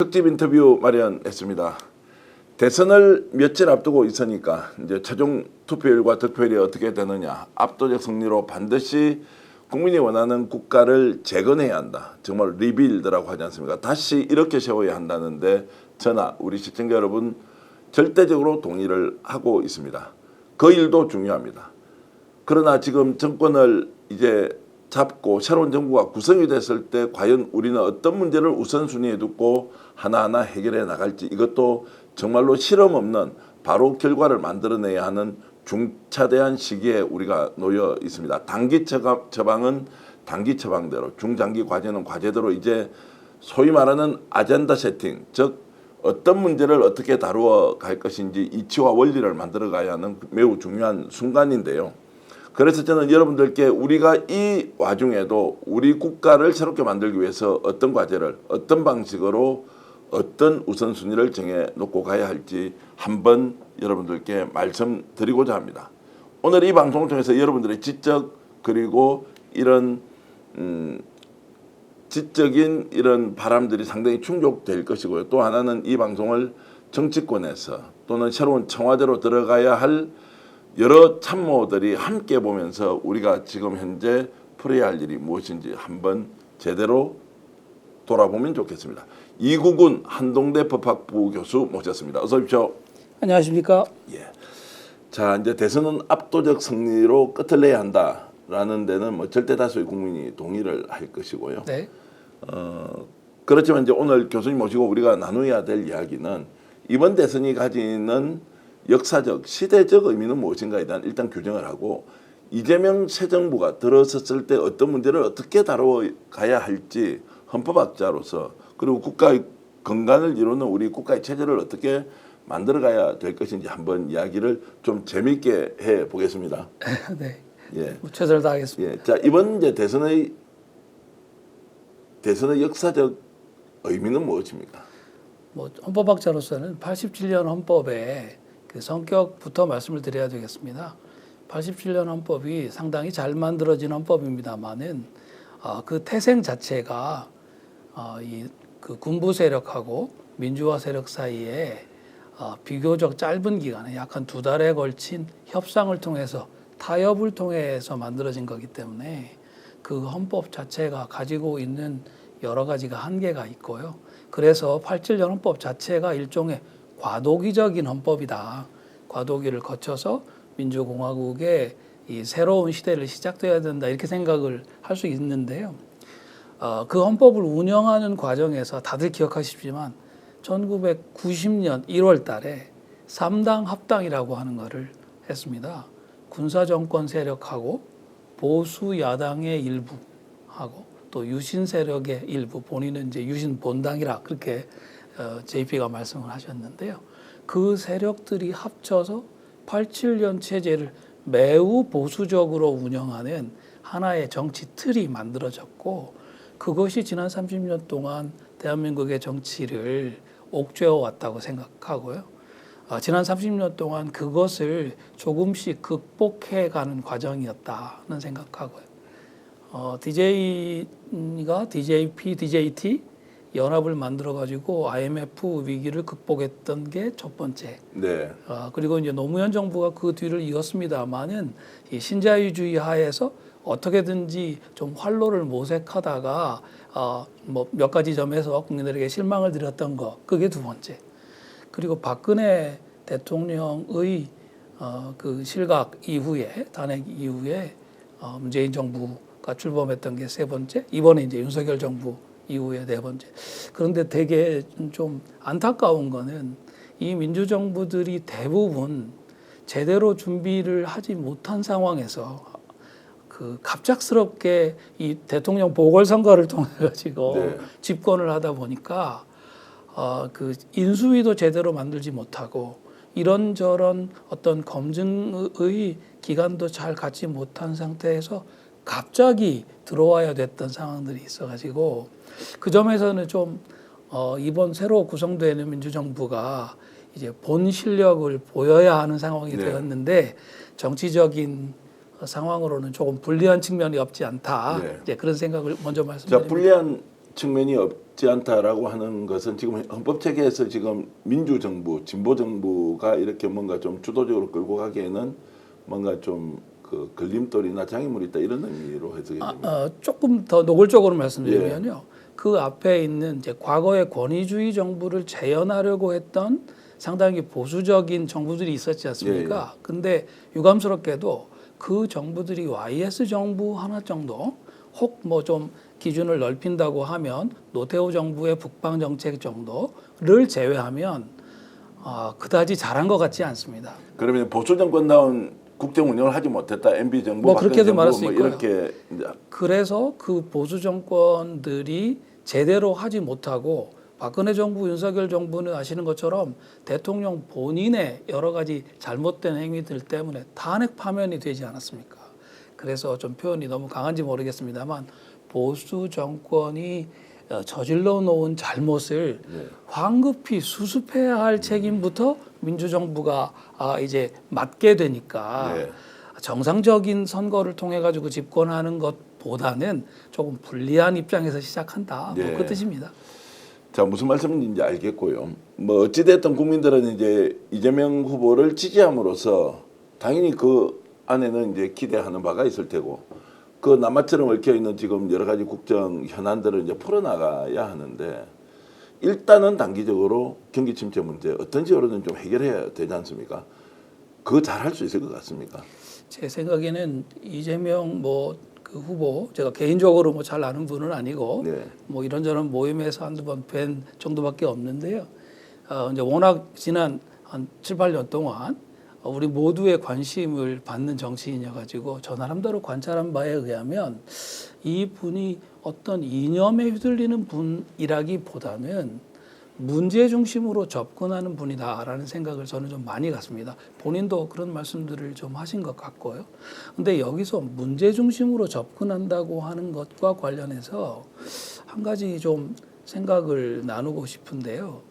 특집 인터뷰 마련했습니다. 대선을 며칠 앞두고 있으니까 이제 최종 투표율과 득표율이 어떻게 되느냐, 압도적 승리로 반드시 국민이 원하는 국가를 재건해야 한다. 정말 리빌드라고 하지 않습니까? 다시 이렇게 세워야 한다는데 저나 우리 시청자 여러분 절대적으로 동의를 하고 있습니다. 그 일도 중요합니다. 그러나 지금 정권을 이제 잡고 새로운 정부가 구성이 됐을 때 과연 우리는 어떤 문제를 우선순위에 두고 하나하나 해결해 나갈지, 이것도 정말로 실험 없는 바로 결과를 만들어내야 하는 중차대한 시기에 우리가 놓여 있습니다. 단기 처방은 단기 처방대로, 중장기 과제는 과제대로 이제 소위 말하는 아젠다 세팅, 즉 어떤 문제를 어떻게 다루어 갈 것인지 이치와 원리를 만들어 가야 하는 매우 중요한 순간인데요. 그래서 저는 여러분들께 우리가 이 와중에도 우리 국가를 새롭게 만들기 위해서 어떤 과제를 어떤 방식으로 어떤 우선순위를 정해 놓고 가야 할지 한번 여러분들께 말씀드리고자 합니다. 오늘 이 방송을 통해서 여러분들의 지적 그리고 이런 지적인 이런 바람들이 상당히 충족될 것이고요. 또 하나는 이 방송을 정치권에서 또는 새로운 청와대로 들어가야 할 여러 참모들이 함께 보면서 우리가 지금 현재 풀어야 할 일이 무엇인지 한번 제대로 돌아보면 좋겠습니다. 이국훈 한동대 법학부 교수 모셨습니다. 어서 오십시오. 안녕하십니까? 예. 자, 이제 대선은 압도적 승리로 끝을 내야 한다라는 데는 뭐 절대 다수의 국민이 동의를 할 것이고요. 네. 그렇지만 이제 오늘 교수님 모시고 우리가 나누어야 될 이야기는 이번 대선이 가지는 역사적, 시대적 의미는 무엇인가에 대한 일단 규정을 하고, 이재명 새 정부가 들어섰을 때 어떤 문제를 어떻게 다뤄가야 할지 헌법학자로서, 그리고 국가의 건강을 이루는 우리 국가의 체제를 어떻게 만들어가야 될 것인지 한번 이야기를 좀 재미있게 해보겠습니다. 네. 예. 최선을 다하겠습니다. 예. 자, 이번 이제 대선의 역사적 의미는 무엇입니까? 뭐 헌법학자로서는 87년 헌법의 그 성격부터 말씀을 드려야 되겠습니다. 87년 헌법이 상당히 잘 만들어진 헌법입니다만은 그 태생 자체가 그 군부 세력하고 민주화 세력 사이에 비교적 짧은 기간에 약 한 2달에 걸친 협상을 통해서 타협을 통해서 만들어진 거기 때문에 그 헌법 자체가 가지고 있는 여러 가지가 한계가 있고요. 그래서 87년 헌법 자체가 일종의 과도기적인 헌법이다. 과도기를 거쳐서 민주공화국의 이 새로운 시대를 시작돼야 된다. 이렇게 생각을 할 수 있는데요. 그 헌법을 운영하는 과정에서 다들 기억하시지만 1990년 1월 달에 3당 합당이라고 하는 것을 했습니다. 군사정권 세력하고 보수 야당의 일부하고 또 유신 세력의 일부, 본인은 이제 유신 본당이라 그렇게 JP가 말씀을 하셨는데요. 그 세력들이 합쳐서 87년 체제를 매우 보수적으로 운영하는 하나의 정치 틀이 만들어졌고, 그것이 지난 30년 동안 대한민국의 정치를 옥죄어 왔다고 생각하고요. 지난 30년 동안 그것을 조금씩 극복해가는 과정이었다는 생각하고요. DJ가 DJP, DJT 연합을 만들어가지고 IMF 위기를 극복했던 게 첫 번째. 네. 그리고 이제 노무현 정부가 그 뒤를 이었습니다만은 이 신자유주의 하에서 어떻게든지 좀 활로를 모색하다가 뭐 몇 가지 점에서 국민들에게 실망을 드렸던 거, 그게 두 번째. 그리고 박근혜 대통령의 그 실각 이후에, 탄핵 이후에 문재인 정부가 출범했던 게 세 번째. 이번에 이제 윤석열 정부 이후에 네 번째. 그런데 되게 좀 안타까운 거는 이 민주정부들이 대부분 제대로 준비를 하지 못한 상황에서 그 갑작스럽게 이 대통령 보궐선거를 통해 가지고 네. 집권을 하다 보니까 그 인수위도 제대로 만들지 못하고 이런저런 어떤 검증의 기간도 잘 갖지 못한 상태에서 갑자기 들어와야 됐던 상황들이 있어가지고 그 점에서는 좀 이번 새로 구성되는 민주정부가 이제 본 실력을 보여야 하는 상황이 네. 되었는데 정치적인 상황으로는 조금 불리한 측면이 없지 않다. 네. 이제 그런 생각을 먼저 말씀드립니다. 자, 불리한 측면이 쉽지 않다라고 하는 것은 지금 헌법 체계에서 지금 민주정부, 진보정부가 이렇게 뭔가 좀 주도적으로 끌고 가기에는 뭔가 좀 그 걸림돌이나 장애물이 있다 이런 의미로 해석이 됩니다. 조금 더 노골적으로 말씀드리면요. 그 앞에 있는 이제 과거의 권위주의 정부를 재현하려고 했던 상당히 보수적인 정부들이 있었지 않습니까? 근데 유감스럽게도 그 정부들이 YS 정부 하나 정도 혹 뭐 좀 기준을 넓힌다고 하면 노태우 정부의 북방 정책 정도를 제외하면 그다지 잘한 것 같지 않습니다. 그러면 보수 정권다운 국정 운영을 하지 못했다. MB 정부, 뭐 박근혜 그렇게도 정부 말할 수 뭐 있고요. 이렇게 이제 그래서 그 보수 정권들이 제대로 하지 못하고 박근혜 정부, 윤석열 정부는 아시는 것처럼 대통령 본인의 여러 가지 잘못된 행위들 때문에 탄핵 파면이 되지 않았습니까? 그래서 좀 표현이 너무 강한지 모르겠습니다만 보수 정권이 저질러 놓은 잘못을 황급히 수습해야 할 책임부터 민주정부가 이제 맡게 되니까 네. 정상적인 선거를 통해 가지고 집권하는 것보다는 조금 불리한 입장에서 시작한다. 네. 뭐 그 뜻입니다. 자 무슨 말씀인지 알겠고요. 뭐 어찌됐든 국민들은 이제 이재명 후보를 지지함으로써 당연히 그 안에는 이제 기대하는 바가 있을 테고 그 남아처럼 얽혀 있는 지금 여러 가지 국정 현안들을 이제 풀어나가야 하는데 일단은 단기적으로 경기 침체 문제 어떤 식으로든 좀 해결해야 되지 않습니까? 그거 잘 할 수 있을 것 같습니까? 제 생각에는 이재명 그 후보 제가 개인적으로 뭐 잘 아는 분은 아니고 네. 뭐 이런저런 모임에서 한두 번 뵌 정도밖에 없는데요. 이제 워낙 지난 한 7, 8년 동안 우리 모두의 관심을 받는 정치인이어 가지고 저 나름대로 관찰한 바에 의하면 이 분이 어떤 이념에 휘둘리는 분이라기보다는 문제 중심으로 접근하는 분이다라는 생각을 저는 좀 많이 갖습니다. 본인도 그런 말씀들을 좀 하신 것 같고요. 근데 여기서 문제 중심으로 접근한다고 하는 것과 관련해서 한 가지 좀 생각을 나누고 싶은데요.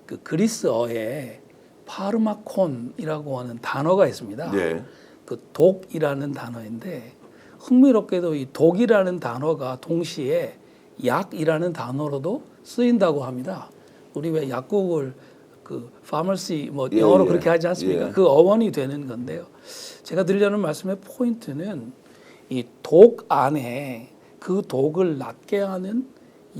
그 그리스어에 파르마콘이라고 하는 단어가 있습니다. 네. 그 독이라는 단어인데 흥미롭게도 이 독이라는 단어가 동시에 약이라는 단어로도 쓰인다고 합니다. 우리 왜 약국을 그 파머시 뭐 예, 영어로 예. 그렇게 하지 않습니까? 예. 그 어원이 되는 건데요. 제가 드리려는 말씀의 포인트는 이 독 안에 그 독을 낫게 하는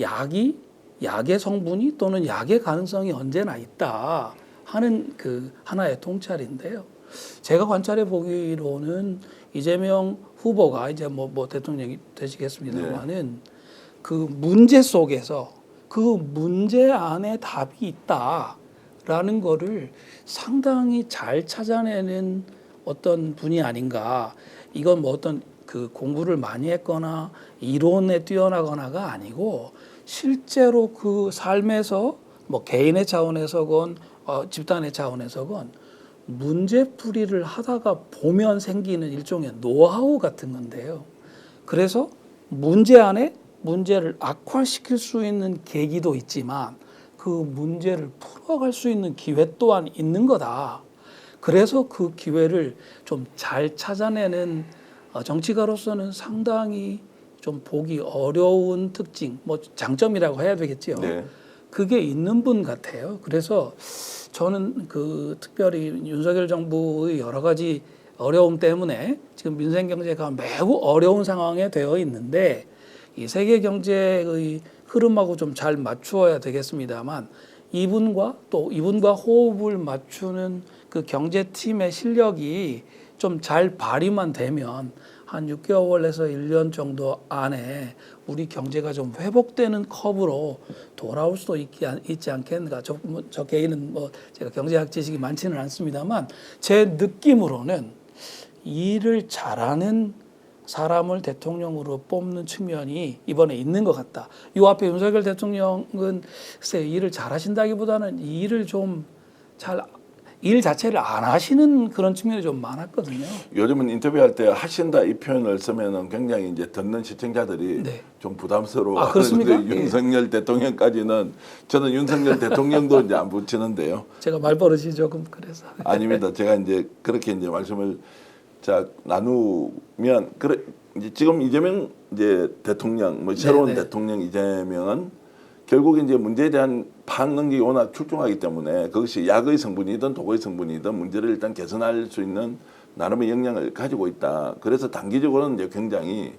약의 성분이 또는 약의 가능성이 언제나 있다 하는 그 하나의 통찰인데요. 제가 관찰해 보기로는 이재명 후보가 이제 뭐 대통령이 되시겠습니다만은 그 문제 속에서 그 문제 안에 답이 있다라는 거를 상당히 잘 찾아내는 어떤 분이 아닌가. 이건 뭐 어떤 그 공부를 많이 했거나 이론에 뛰어나거나가 아니고 실제로 그 삶에서 뭐 개인의 차원에서건 집단의 차원에서건 문제풀이를 하다가 보면 생기는 일종의 노하우 같은 건데요. 그래서 문제 안에 문제를 악화시킬 수 있는 계기도 있지만 그 문제를 풀어갈 수 있는 기회 또한 있는 거다. 그래서 그 기회를 좀 잘 찾아내는 정치가로서는 상당히 좀 보기 어려운 특징, 뭐 장점이라고 해야 되겠죠. 네. 그게 있는 분 같아요. 그래서 저는 그 특별히 윤석열 정부의 여러 가지 어려움 때문에 지금 민생 경제가 매우 어려운 상황에 되어 있는데 이 세계 경제의 흐름하고 좀 잘 맞추어야 되겠습니다만 이분과 호흡을 맞추는 그 경제팀의 실력이 좀 잘 발휘만 되면 한 6개월에서 1년 정도 안에 우리 경제가 좀 회복되는 커브로 돌아올 수도 있지 않겠는가. 저 개인은 뭐 제가 경제학 지식이 많지는 않습니다만 제 느낌으로는 일을 잘하는 사람을 대통령으로 뽑는 측면이 이번에 있는 것 같다. 이 앞에 윤석열 대통령은 글쎄 일을 잘하신다기보다는 일을 좀 일 자체를 안 하시는 그런 측면이 좀 많았거든요. 요즘은 인터뷰할 때 하신다 이 표현을 쓰면은 굉장히 이제 듣는 시청자들이 네. 좀 부담스러워. 아, 그렇습니까? 하는데 윤석열 대통령까지는 저는 윤석열 대통령도 이제 안 붙이는데요. 제가 말버릇이 조금 그래서. 아닙니다. 제가 이제 그렇게 이제 말씀을 자 나누면 이제 지금 이재명 이제 대통령 뭐 새로운 네, 네. 대통령 이재명은 결국 이제 문제에 대한 파악 능력이 워낙 출중하기 때문에 그것이 약의 성분이든 독의 성분이든 문제를 일단 개선할 수 있는 나름의 역량을 가지고 있다. 그래서 단기적으로는 이제 굉장히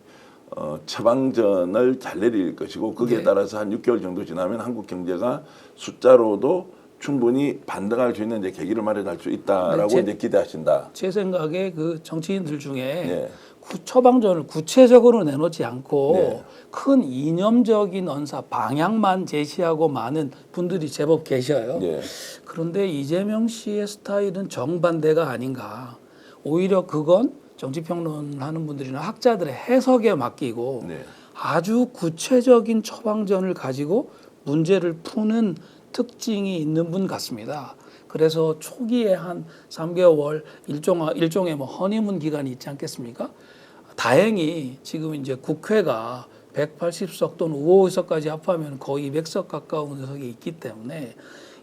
처방전을 잘 내릴 것이고 거기에 네. 따라서 한 6개월 정도 지나면 한국 경제가 숫자로도 충분히 반등할 수 있는 이제 계기를 마련할 수 있다라고 네, 이제 기대하신다. 제 생각에 그 정치인들 중에 예. 처방전을 구체적으로 내놓지 않고 네. 큰 이념적인 언사 방향만 제시하고 많은 분들이 제법 계셔요. 예. 그런데 이재명 씨의 스타일은 정반대가 아닌가. 오히려 그건 정치평론하는 분들이나 학자들의 해석에 맡기고 네. 아주 구체적인 처방전을 가지고 문제를 푸는 특징이 있는 분 같습니다. 그래서 초기에 한 3개월 일종의 뭐 허니문 기간이 있지 않겠습니까? 다행히 지금 이제 국회가 180석 또는 5의석까지 합하면 거의 200석 가까운 의석이 있기 때문에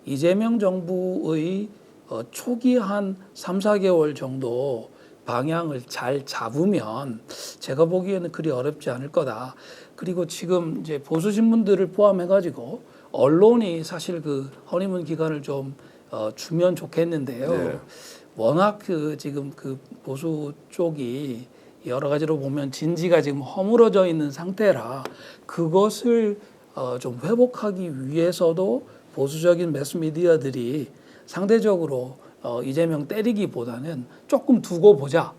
이재명 정부의 초기 한 3, 4개월 정도 방향을 잘 잡으면 제가 보기에는 그리 어렵지 않을 거다. 그리고 지금 이제 보수 신문들을 포함해가지고 언론이 사실 그 허니문 기간을 좀 주면 좋겠는데요. 네. 워낙 그 지금 그 보수 쪽이 여러 가지로 보면 진지가 지금 허물어져 있는 상태라 그것을 좀 회복하기 위해서도 보수적인 매스미디어들이 상대적으로 이재명 때리기보다는 조금 두고 보자.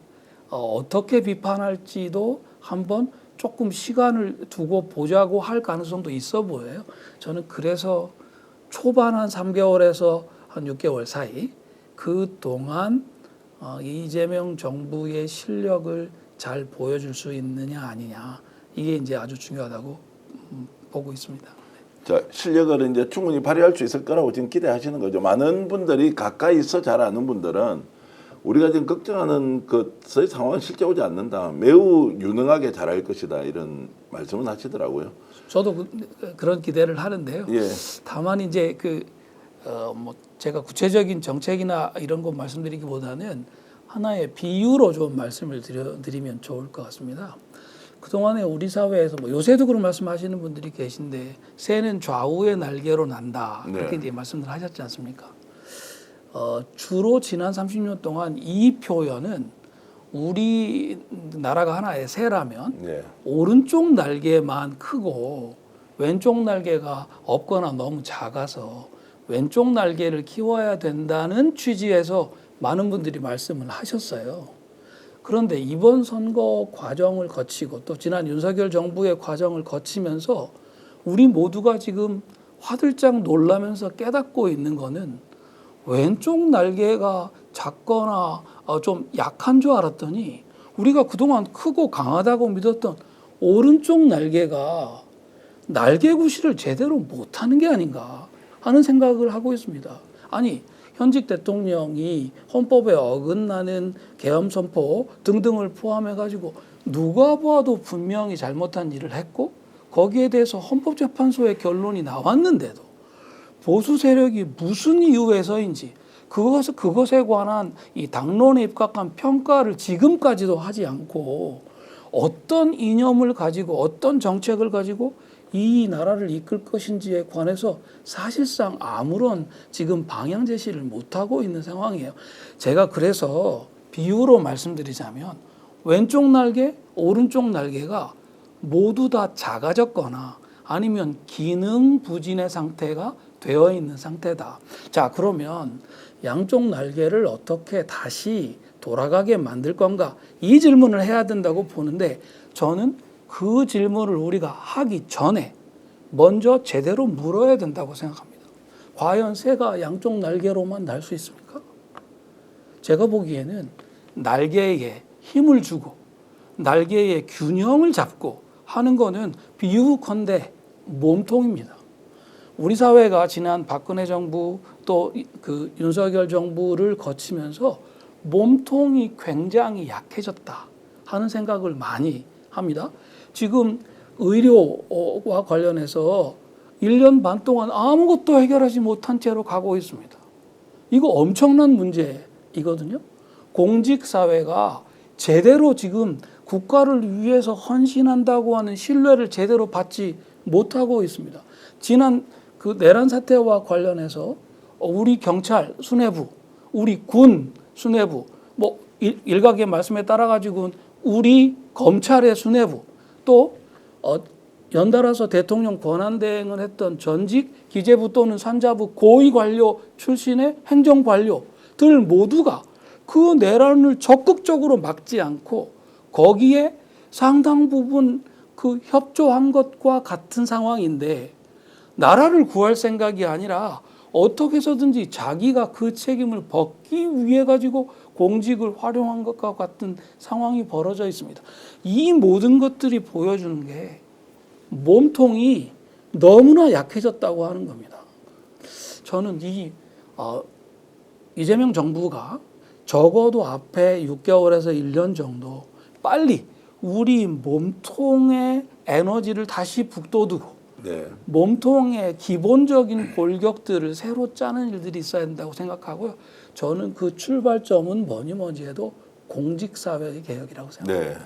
어떻게 비판할지도 한번 조금 시간을 두고 보자고 할 가능성도 있어 보여요. 저는 그래서 초반 한 3개월에서 한 6개월 사이 그 동안 이재명 정부의 실력을 잘 보여줄 수 있느냐 아니냐 이게 이제 아주 중요하다고 보고 있습니다. 자, 실력을 이제 충분히 발휘할 수 있을 거라고 지금 기대하시는 거죠. 많은 분들이 가까이서 잘 아는 분들은 우리가 지금 걱정하는 것의 상황은 실제 오지 않는다. 매우 유능하게 잘할 것이다. 이런 말씀은 하시더라고요. 저도 그런 기대를 하는데요. 예. 다만 이제 뭐 제가 구체적인 정책이나 이런 거 말씀드리기보다는 하나의 비유로 좀 말씀을 드리면 좋을 것 같습니다. 그동안에 우리 사회에서 뭐 요새도 그런 말씀하시는 분들이 계신데 새는 좌우의 날개로 난다. 그렇게 네. 이제 말씀을 하셨지 않습니까? 주로 지난 30년 동안 이 표현은 우리 나라가 하나의 새라면 네. 오른쪽 날개만 크고 왼쪽 날개가 없거나 너무 작아서 왼쪽 날개를 키워야 된다는 취지에서 많은 분들이 말씀을 하셨어요. 그런데 이번 선거 과정을 거치고 또 지난 윤석열 정부의 과정을 거치면서 우리 모두가 지금 화들짝 놀라면서 깨닫고 있는 거는 왼쪽 날개가 작거나 좀 약한 줄 알았더니 우리가 그동안 크고 강하다고 믿었던 오른쪽 날개가 날개 구실을 제대로 못하는 게 아닌가 하는 생각을 하고 있습니다. 아니 현직 대통령이 헌법에 어긋나는 계엄 선포 등등을 포함해가지고 누가 봐도 분명히 잘못한 일을 했고 거기에 대해서 헌법재판소의 결론이 나왔는데도 보수 세력이 무슨 이유에서인지 그것에 관한 이 당론에 입각한 평가를 지금까지도 하지 않고 어떤 이념을 가지고 어떤 정책을 가지고 이 나라를 이끌 것인지에 관해서 사실상 아무런 지금 방향 제시를 못하고 있는 상황이에요. 제가 그래서 비유로 말씀드리자면 왼쪽 날개, 오른쪽 날개가 모두 다 작아졌거나 아니면 기능 부진의 상태가 되어 있는 상태다. 자, 그러면 양쪽 날개를 어떻게 다시 돌아가게 만들 건가? 이 질문을 해야 된다고 보는데 저는 그 질문을 우리가 하기 전에 먼저 제대로 물어야 된다고 생각합니다. 과연 새가 양쪽 날개로만 날 수 있습니까? 제가 보기에는 날개에 힘을 주고 날개의 균형을 잡고 하는 거는 비유컨대 몸통입니다. 우리 사회가 지난 박근혜 정부 또 그 윤석열 정부를 거치면서 몸통이 굉장히 약해졌다 하는 생각을 많이 합니다. 지금 의료와 관련해서 1년 반 동안 아무것도 해결하지 못한 채로 가고 있습니다. 이거 엄청난 문제이거든요. 공직사회가 제대로 지금 국가를 위해서 헌신한다고 하는 신뢰를 제대로 받지 못하고 있습니다. 지난 그 내란 사태와 관련해서 우리 경찰 수뇌부, 우리 군 수뇌부, 뭐 일각의 말씀에 따라 가지고 우리 검찰의 수뇌부, 또 연달아서 대통령 권한대행을 했던 전직 기재부 또는 산자부 고위 관료 출신의 행정 관료들 모두가 그 내란을 적극적으로 막지 않고 거기에 상당 부분 그 협조한 것과 같은 상황인데, 나라를 구할 생각이 아니라 어떻게 해서든지 자기가 그 책임을 벗기 위해 가지고 공직을 활용한 것과 같은 상황이 벌어져 있습니다. 이 모든 것들이 보여주는 게 몸통이 너무나 약해졌다고 하는 겁니다. 저는 이재명 정부가 적어도 앞에 6개월에서 1년 정도 빨리 우리 몸통의 에너지를 다시 북돋우고 네. 몸통의 기본적인 골격들을 새로 짜는 일들이 있어야 된다고 생각하고요. 저는 그 출발점은 뭐니 해도 공직사회의 개혁이라고 생각합니다. 네.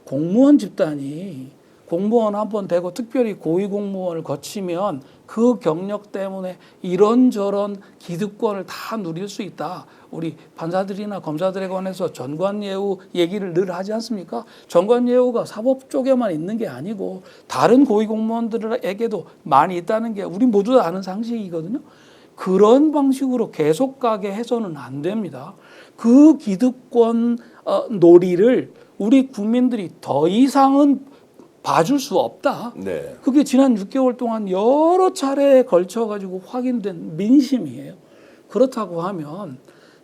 공무원 집단이 공무원 한 번 되고 특별히 고위공무원을 거치면 그 경력 때문에 이런저런 기득권을 다 누릴 수 있다. 우리 판사들이나 검사들에 관해서 전관예우 얘기를 늘 하지 않습니까? 전관예우가 사법 쪽에만 있는 게 아니고 다른 고위공무원들에게도 많이 있다는 게 우리 모두 다 아는 상식이거든요. 그런 방식으로 계속 가게 해서는 안 됩니다. 그 기득권 놀이를 우리 국민들이 더 이상은 봐줄 수 없다. 네. 그게 지난 6개월 동안 여러 차례에 걸쳐 가지고 확인된 민심이에요. 그렇다고 하면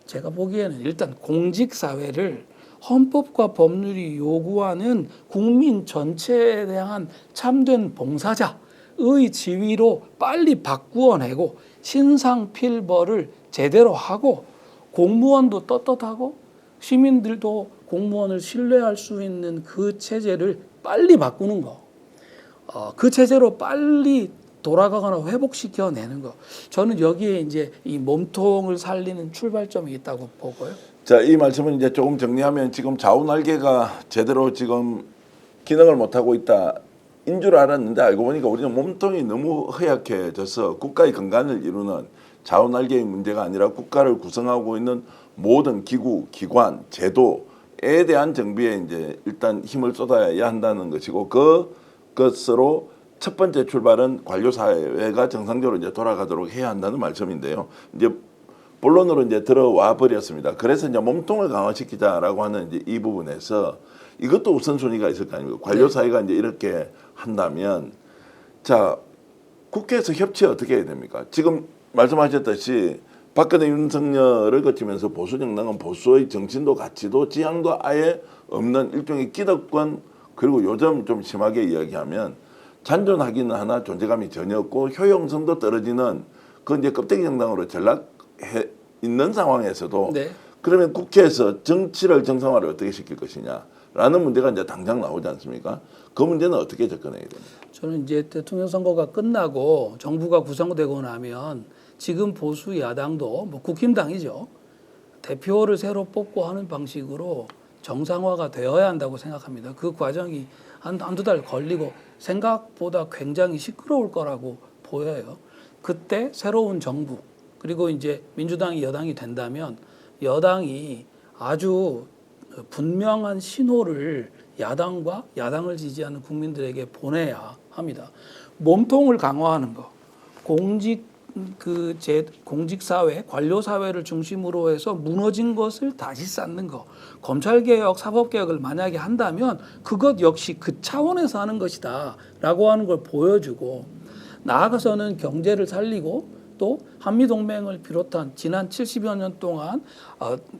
제가 보기에는 일단 공직사회를 헌법과 법률이 요구하는 국민 전체에 대한 참된 봉사자의 지위로 빨리 바꾸어내고 신상필벌을 제대로 하고 공무원도 떳떳하고 시민들도 공무원을 신뢰할 수 있는 그 체제를 빨리 바꾸는 거, 그 체제로 빨리 돌아가거나 회복시켜내는 거. 저는 여기에 이제 이 몸통을 살리는 출발점이 있다고 보고요. 자, 이 말씀은 이제 조금 정리하면 지금 좌우날개가 제대로 지금 기능을 못하고 있다. 인 줄 알았는데 알고 보니까 우리는 몸통이 너무 허약해져서 국가의 근간을 이루는 좌우날개의 문제가 아니라 국가를 구성하고 있는 모든 기구, 기관, 제도에 대한 정비에 이제 일단 힘을 쏟아야 한다는 것이고, 그것으로 첫 번째 출발은 관료 사회가 정상적으로 이제 돌아가도록 해야 한다는 말씀인데요. 이제 본론으로 이제 들어와 버렸습니다. 그래서 이제 몸통을 강화시키자라고 하는 이제 이 부분에서 이것도 우선순위가 있을 거 아닙니까? 관료 사회가 이제 이렇게 한다면, 자, 국회에서 협치 어떻게 해야 됩니까? 지금 말씀하셨듯이 박근혜 윤석열을 거치면서 보수 정당은 보수의 정신도 가치도 지향도 아예 없는 일종의 기득권, 그리고 요즘 좀 심하게 이야기하면 잔존하기는 하나 존재감이 전혀 없고 효용성도 떨어지는 그 이제 껍데기 정당으로 전락해 있는 상황에서도 네. 그러면 국회에서 정치를 정상화를 어떻게 시킬 것이냐라는 문제가 이제 당장 나오지 않습니까? 그 문제는 어떻게 접근해야 됩니까? 저는 이제 대통령 선거가 끝나고 정부가 구성되고 나면 지금 보수 야당도 뭐 국힘당이죠. 대표를 새로 뽑고 하는 방식으로 정상화가 되어야 한다고 생각합니다. 그 과정이 한두 달 걸리고 생각보다 굉장히 시끄러울 거라고 보여요. 그때 새로운 정부, 그리고 이제 민주당이 여당이 된다면 여당이 아주 분명한 신호를 야당과 야당을 지지하는 국민들에게 보내야 합니다. 몸통을 강화하는 거, 공직사회, 관료사회를 중심으로 해서 무너진 것을 다시 쌓는 거, 검찰개혁, 사법개혁을 만약에 한다면 그것 역시 그 차원에서 하는 것이다 라고 하는 걸 보여주고, 나아가서는 경제를 살리고 또 한미동맹을 비롯한 지난 70여 년 동안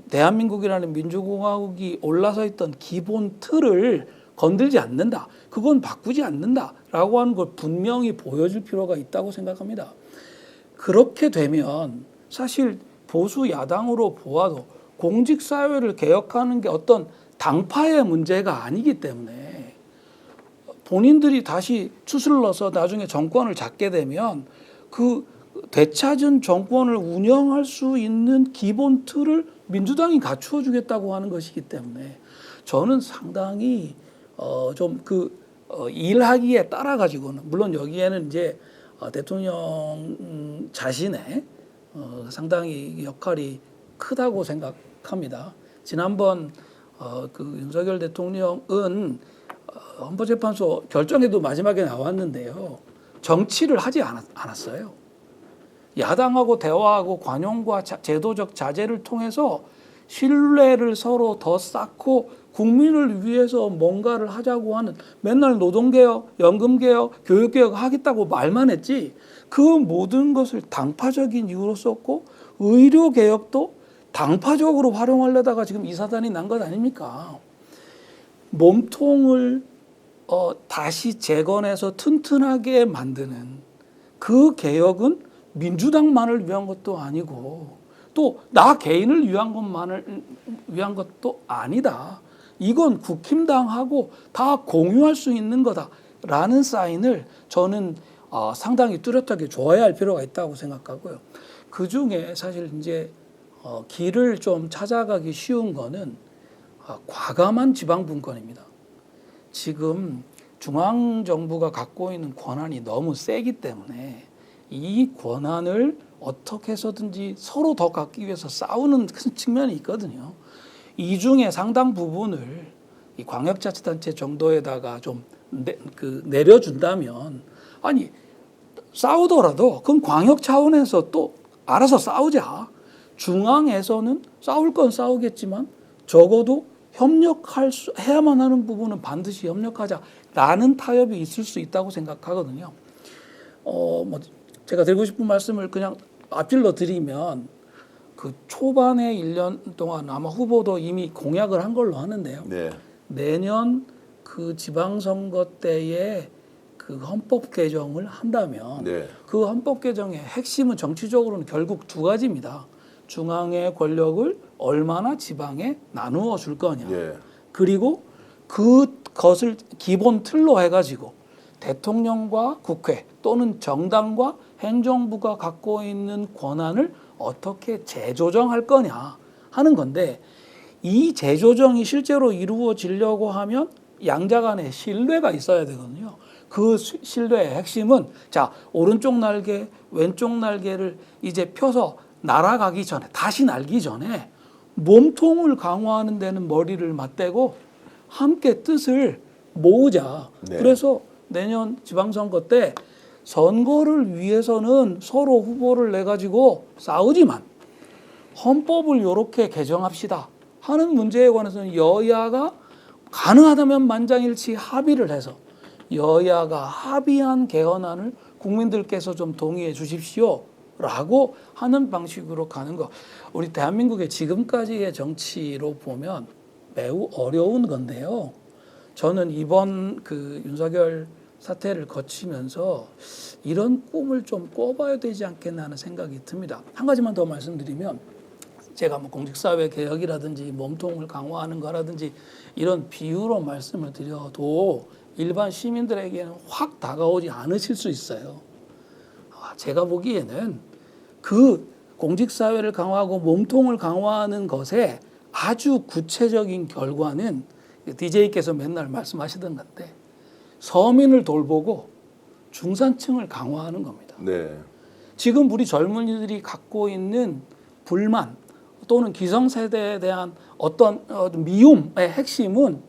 대한민국이라는 민주공화국이 올라서 있던 기본 틀을 건들지 않는다, 그건 바꾸지 않는다라고 하는 걸 분명히 보여줄 필요가 있다고 생각합니다. 그렇게 되면 사실 보수 야당으로 보아도 공직사회를 개혁하는 게 어떤 당파의 문제가 아니기 때문에 본인들이 다시 추슬러서 나중에 정권을 잡게 되면 그 되찾은 정권을 운영할 수 있는 기본 틀을 민주당이 갖추어 주겠다고 하는 것이기 때문에 저는 상당히 좀 일하기에 따라 가지고는, 물론 여기에는 이제 대통령 자신의 상당히 역할이 크다고 생각합니다. 지난번 그 윤석열 대통령은 헌법재판소 결정에도 마지막에 나왔는데요. 정치를 하지 않았어요. 야당하고 대화하고 관용과 제도적 자제를 통해서 신뢰를 서로 더 쌓고 국민을 위해서 뭔가를 하자고 하는, 맨날 노동개혁, 연금개혁, 교육개혁 하겠다고 말만 했지 그 모든 것을 당파적인 이유로 썼고 의료개혁도 당파적으로 활용하려다가 지금 이 사단이 난 것 아닙니까? 몸통을 다시 재건해서 튼튼하게 만드는 그 개혁은 민주당만을 위한 것도 아니고 또 나 개인을 위한 것도 아니다. 이건 국힘당하고 다 공유할 수 있는 거다라는 사인을 저는 상당히 뚜렷하게 줘야 할 필요가 있다고 생각하고요. 그 중에 사실 이제 길을 좀 찾아가기 쉬운 거는 과감한 지방분권입니다. 지금 중앙정부가 갖고 있는 권한이 너무 세기 때문에 이 권한을 어떻게 해서든지 서로 더 갖기 위해서 싸우는 큰 측면이 있거든요. 이 중에 상당 부분을 이 광역자치단체 정도에다가 좀 내려준다면, 아니 싸우더라도 그럼 광역 차원에서 또 알아서 싸우자. 중앙에서는 싸울 건 싸우겠지만 적어도 해야만 하는 부분은 반드시 협력하자라는 타협이 있을 수 있다고 생각하거든요. 뭐 제가 드리고 싶은 말씀을 그냥 앞질러 드리면, 그 초반에 1년 동안 아마 후보도 이미 공약을 한 걸로 하는데요. 네. 내년 그 지방선거 때에 그 헌법 개정을 한다면 네. 그 헌법 개정의 핵심은 정치적으로는 결국 두 가지입니다. 중앙의 권력을 얼마나 지방에 나누어 줄 거냐. 네. 그리고 그것을 기본 틀로 해가지고 대통령과 국회 또는 정당과 행정부가 갖고 있는 권한을 어떻게 재조정할 거냐 하는 건데, 이 재조정이 실제로 이루어지려고 하면 양자 간의 신뢰가 있어야 되거든요. 그 신뢰의 핵심은, 자, 오른쪽 날개, 왼쪽 날개를 이제 펴서 날아가기 전에, 다시 날기 전에 몸통을 강화하는 데는 머리를 맞대고 함께 뜻을 모으자. 네. 그래서 내년 지방선거 때 선거를 위해서는 서로 후보를 내가지고 싸우지만 헌법을 이렇게 개정합시다 하는 문제에 관해서는 여야가 가능하다면 만장일치 합의를 해서 여야가 합의한 개헌안을 국민들께서 좀 동의해 주십시오 라고 하는 방식으로 가는 거, 우리 대한민국의 지금까지의 정치로 보면 매우 어려운 건데요. 저는 이번 그 윤석열 사태를 거치면서 이런 꿈을 좀 꿔봐야 되지 않겠나 하는 생각이 듭니다. 한 가지만 더 말씀드리면, 제가 뭐 공직사회 개혁이라든지 몸통을 강화하는 거라든지 이런 비유로 말씀을 드려도 일반 시민들에게는 확 다가오지 않으실 수 있어요. 제가 보기에는 그 공직사회를 강화하고 몸통을 강화하는 것에 아주 구체적인 결과는 DJ께서 맨날 말씀하시던 건데, 서민을 돌보고 중산층을 강화하는 겁니다. 네. 지금 우리 젊은이들이 갖고 있는 불만 또는 기성세대에 대한 어떤 미움의 핵심은,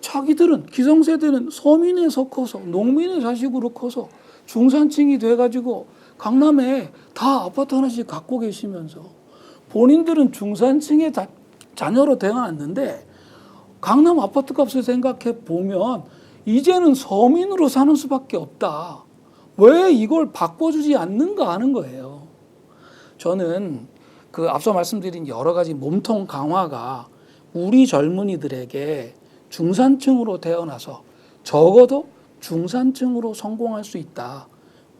자기들은, 기성세대는 서민에서 커서 농민의 자식으로 커서 중산층이 돼가지고 강남에 다 아파트 하나씩 갖고 계시면서 본인들은 중산층의 자녀로 태어났는데 강남 아파트 값을 생각해 보면 이제는 서민으로 사는 수밖에 없다. 왜 이걸 바꿔주지 않는가 하는 거예요. 저는 그 앞서 말씀드린 여러 가지 몸통 강화가 우리 젊은이들에게 중산층으로 태어나서 적어도 중산층으로 성공할 수 있다,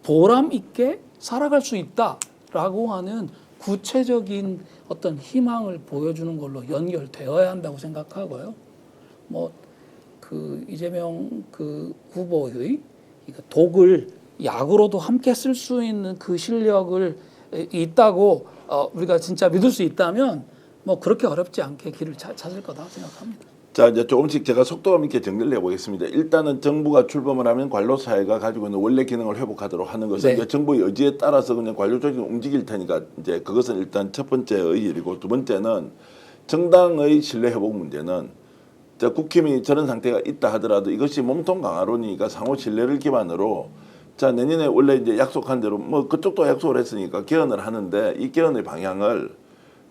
보람 있게 살아갈 수 있다라고 하는 구체적인 어떤 희망을 보여주는 걸로 연결되어야 한다고 생각하고요. 뭐 그 이재명 그 후보의 독을 약으로도 함께 쓸 수 있는 그 실력을 있다고 우리가 진짜 믿을 수 있다면 뭐 그렇게 어렵지 않게 길을 찾을 거다 생각합니다. 자, 이제 조금씩 제가 속도감 있게 정리를 해보겠습니다. 일단은 정부가 출범을 하면 관료사회가 가지고 있는 원래 기능을 회복하도록 하는 것은 네. 이제 정부의 의지에 따라서 그냥 관료 조직이 움직일 테니까 이제 그것은 일단 첫 번째의 일이고, 두 번째는 정당의 신뢰 회복 문제는 자, 국힘이 저런 상태가 있다 하더라도 이것이 몸통 강화론이니까 상호 신뢰를 기반으로 자, 내년에 원래 이제 약속한 대로 뭐 그쪽도 약속을 했으니까 개헌을 하는데 이 개헌의 방향을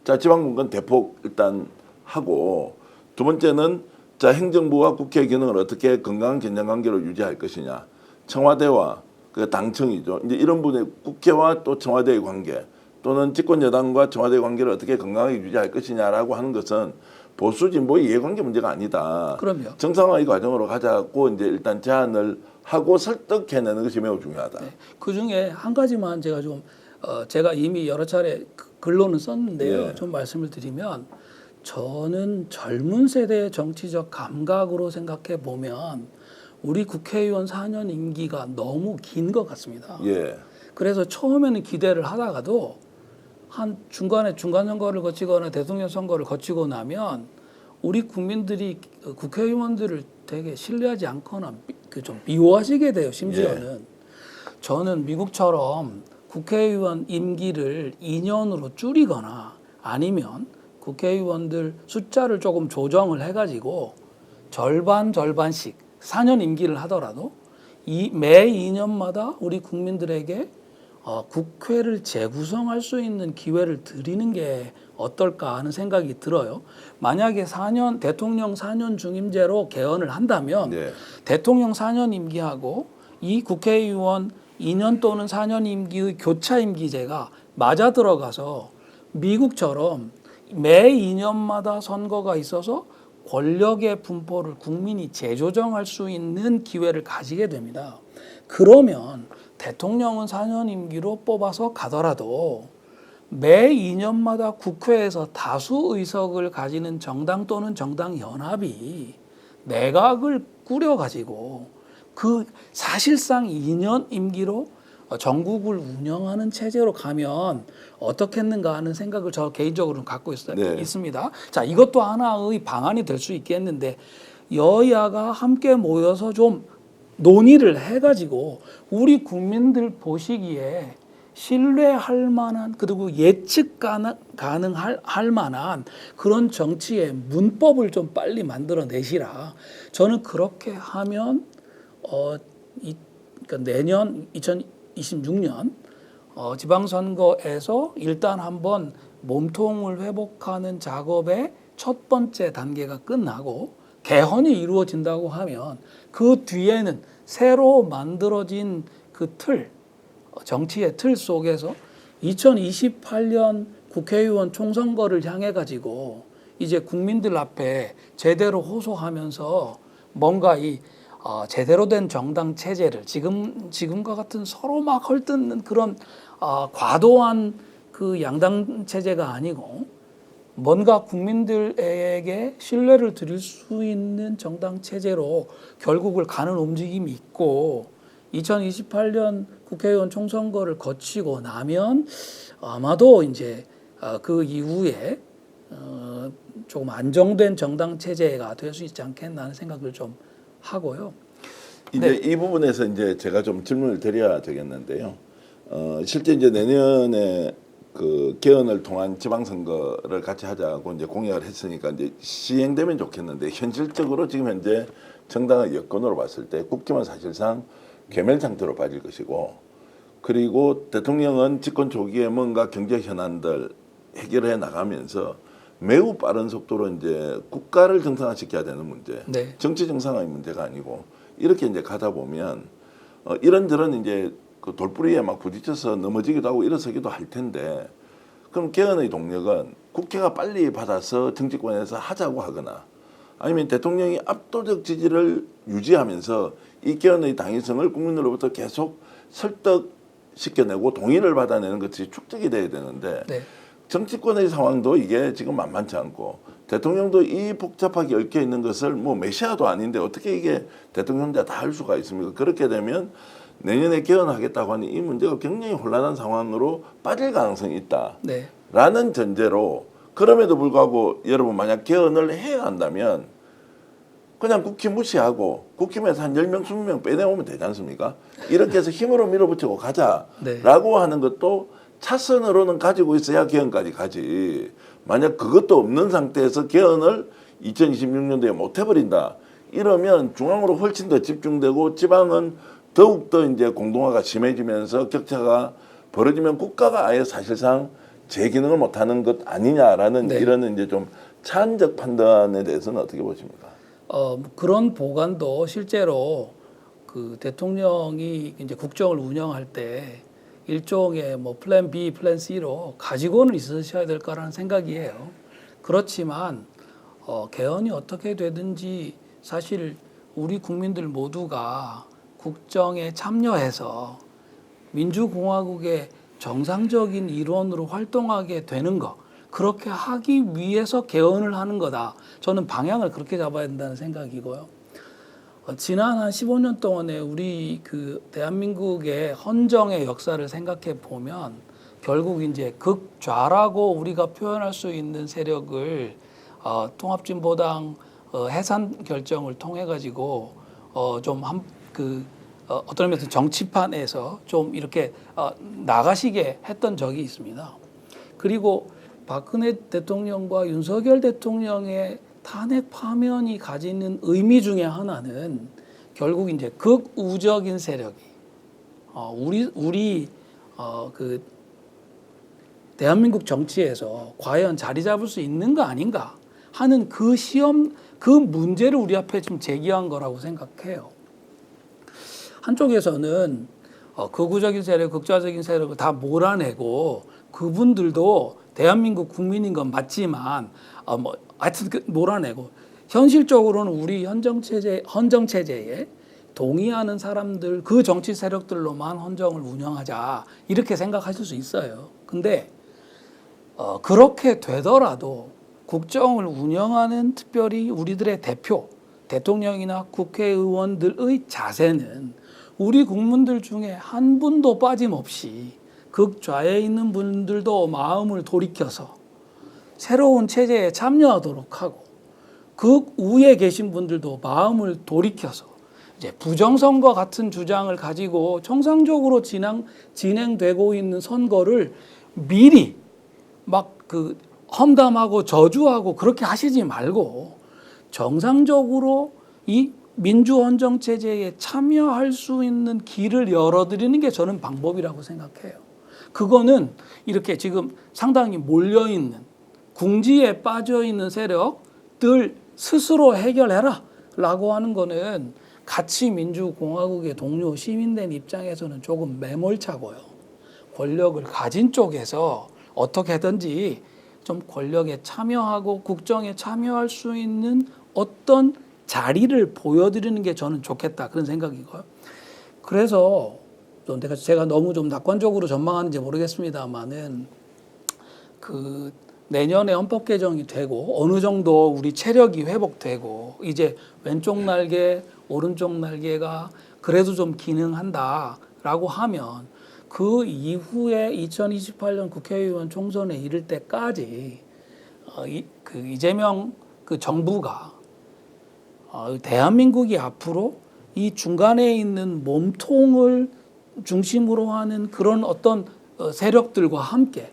자, 지방분권 대폭 일단 하고, 두 번째는 자, 행정부와 국회의 기능을 어떻게 건강한 긴장 관계로 유지할 것이냐. 청와대와 그 당청이죠. 이제 이런 분의 국회와 또 청와대의 관계 또는 집권 여당과 청와대의 관계를 어떻게 건강하게 유지할 것이냐라고 하는 것은 보수 진보의 이해관계 문제가 아니다. 그럼요. 정상화의 과정으로 가자고 이제 일단 제안을 하고 설득해내는 것이 매우 중요하다. 네. 그 중에 한 가지만 제가 좀 제가 이미 여러 차례 글로는 썼는데요. 예. 좀 말씀을 드리면 저는 젊은 세대의 정치적 감각으로 생각해 보면 우리 국회의원 4년 임기가 너무 긴 것 같습니다. 예. 그래서 처음에는 기대를 하다가도 한 중간에 중간 선거를 거치거나 대통령 선거를 거치고 나면 우리 국민들이 국회의원들을 되게 신뢰하지 않거나 좀 미워하시게 돼요. 심지어는 저는 미국처럼 국회의원 임기를 2년으로 줄이거나 아니면 국회의원들 숫자를 조금 조정을 해가지고 절반씩 4년 임기를 하더라도 매 2년마다 우리 국민들에게 국회를 재구성할 수 있는 기회를 드리는 게 어떨까 하는 생각이 들어요. 만약에 대통령 4년 중임제로 개헌을 한다면 네. 대통령 4년 임기하고 이 국회의원 2년 또는 4년 임기의 교차 임기제가 맞아 들어가서 미국처럼 매 2년마다 선거가 있어서 권력의 분포를 국민이 재조정할 수 있는 기회를 가지게 됩니다. 그러면 대통령은 4년 임기로 뽑아서 가더라도 매 2년마다 국회에서 다수 의석을 가지는 정당 또는 정당 연합이 내각을 꾸려가지고 그 사실상 2년 임기로 전국을 운영하는 체제로 가면 어떻겠는가 하는 생각을 저 개인적으로는 갖고 있습니다. 자, 이것도 하나의 방안이 될 수 있겠는데 여야가 함께 모여서 좀 논의를 해가지고 우리 국민들 보시기에 신뢰할 만한 그리고 예측 가능할 만한 그런 정치의 문법을 좀 빨리 만들어내시라. 저는 그렇게 하면 그러니까 내년 2026년 지방선거에서 일단 한번 몸통을 회복하는 작업의 첫 번째 단계가 끝나고 개헌이 이루어진다고 하면 그 뒤에는 새로 만들어진 그 정치의 틀 속에서 2028년 국회의원 총선거를 향해 가지고 이제 국민들 앞에 제대로 호소하면서 뭔가 제대로 된 정당 체제를 지금과 같은 서로 막 헐뜯는 그런 과도한 그 양당 체제가 아니고 뭔가 국민들에게 신뢰를 드릴 수 있는 정당 체제로 결국을 가는 움직임이 있고 2028년 국회의원 총선거를 거치고 나면 아마도 이제 그 이후에 조금 안정된 정당 체제가 될 수 있지 않겠나 하는 생각을 좀 하고요. 이제 이 부분에서 이제 제가 좀 질문을 드려야 되겠는데요. 실제 이제 내년에 그 개헌을 통한 지방선거를 같이 하자고 이제 공약을 했으니까 이제 시행되면 좋겠는데 현실적으로 지금 현재 정당의 여건으로 봤을 때 국힘은 사실상 괴멸 상태로 빠질 것이고, 그리고 대통령은 집권 초기에 뭔가 경제 현안들 해결해 나가면서 매우 빠른 속도로 이제 국가를 정상화시켜야 되는 문제, 네. 정치 정상화의 문제가 아니고 이렇게 이제 가다 보면 이런저런 이제 그 돌부리에 막 부딪혀서 넘어지기도 하고 일어서기도 할 텐데, 그럼 개헌의 동력은 국회가 빨리 받아서 정치권에서 하자고 하거나 아니면 대통령이 압도적 지지를 유지하면서 이 개헌의 당위성을 국민으로부터 계속 설득시켜내고 동의를 받아내는 것이 축적이 돼야 되는데 네. 정치권의 상황도 이게 지금 만만치 않고 대통령도 이 복잡하게 얽혀 있는 것을 뭐 메시아도 아닌데 어떻게 이게 대통령 혼자 다 할 수가 있습니까? 그렇게 되면 내년에 개헌하겠다고 하니 이 문제가 굉장히 혼란한 상황으로 빠질 가능성이 있다. 네. 라는 전제로, 그럼에도 불구하고 여러분 만약 개헌을 해야 한다면 그냥 국힘 무시하고 국힘에서 한 10명, 20명 빼내오면 되지 않습니까? 이렇게 해서 힘으로 밀어붙이고 가자라고 네. 하는 것도 차선으로는 가지고 있어야 개헌까지 가지. 만약 그것도 없는 상태에서 개헌을 2026년도에 못 해버린다. 이러면 중앙으로 훨씬 더 집중되고 지방은 더욱더 이제 공동화가 심해지면서 격차가 벌어지면 국가가 아예 사실상 제 기능을 못하는 것 아니냐라는 네. 이런 이제 좀 차원적 판단에 대해서는 어떻게 보십니까? 그런 보관도 실제로 그 대통령이 이제 국정을 운영할 때 일종의 뭐 플랜 B, 플랜 C로 가지고는 있으셔야 될 거라는 생각이에요. 그렇지만 개헌이 어떻게 되든지 사실 우리 국민들 모두가 국정에 참여해서 민주공화국의 정상적인 일원으로 활동하게 되는 것, 그렇게 하기 위해서 개헌을 하는 거다. 저는 방향을 그렇게 잡아야 된다는 생각이고요. 지난 한 15년 동안에 우리 그 대한민국의 헌정의 역사를 생각해 보면 결국 이제 극좌라고 우리가 표현할 수 있는 세력을 통합진보당 해산 결정을 통해 가지고 어떤 의미에서 정치판에서 좀 이렇게 나가시게 했던 적이 있습니다. 그리고 박근혜 대통령과 윤석열 대통령의 탄핵 파면이 가지는 의미 중에 하나는 결국 이제 극우적인 세력이 우리 그 대한민국 정치에서 과연 자리 잡을 수 있는 거 아닌가 하는 그 문제를 우리 앞에 지금 제기한 거라고 생각해요. 한쪽에서는 극우적인 세력, 극좌적인 세력을 다 몰아내고 그분들도 대한민국 국민인 건 맞지만 하여튼 몰아내고 현실적으로는 우리 헌정 체제에 동의하는 사람들 그 정치 세력들로만 헌정을 운영하자 이렇게 생각하실 수 있어요. 근데 그렇게 되더라도 국정을 운영하는 특별히 우리들의 대표, 대통령이나 국회의원들의 자세는 우리 국민들 중에 한 분도 빠짐없이 극좌에 있는 분들도 마음을 돌이켜서 새로운 체제에 참여하도록 하고 극우에 계신 분들도 마음을 돌이켜서 이제 부정선거 같은 주장을 가지고 정상적으로 진행되고 있는 선거를 미리 막 험담하고 저주하고 그렇게 하시지 말고 정상적으로 이 민주헌정 체제에 참여할 수 있는 길을 열어드리는 게 저는 방법이라고 생각해요. 그거는 이렇게 지금 상당히 몰려있는 궁지에 빠져있는 세력들 스스로 해결해라 라고 하는 거는 같이 민주공화국의 동료 시민된 입장에서는 조금 매몰차고요. 권력을 가진 쪽에서 어떻게든지 좀 권력에 참여하고 국정에 참여할 수 있는 어떤 자리를 보여드리는 게 저는 좋겠다 그런 생각이고요. 그래서 제가 너무 좀 낙관적으로 전망하는지 모르겠습니다만은 내년에 헌법 개정이 되고 어느 정도 우리 체력이 회복되고 이제 왼쪽 날개, 오른쪽 날개가 그래도 좀 기능한다라고 하면 그 이후에 2028년 국회의원 총선에 이를 때까지 이재명 정부가 대한민국이 앞으로 이 중간에 있는 몸통을 중심으로 하는 그런 어떤 세력들과 함께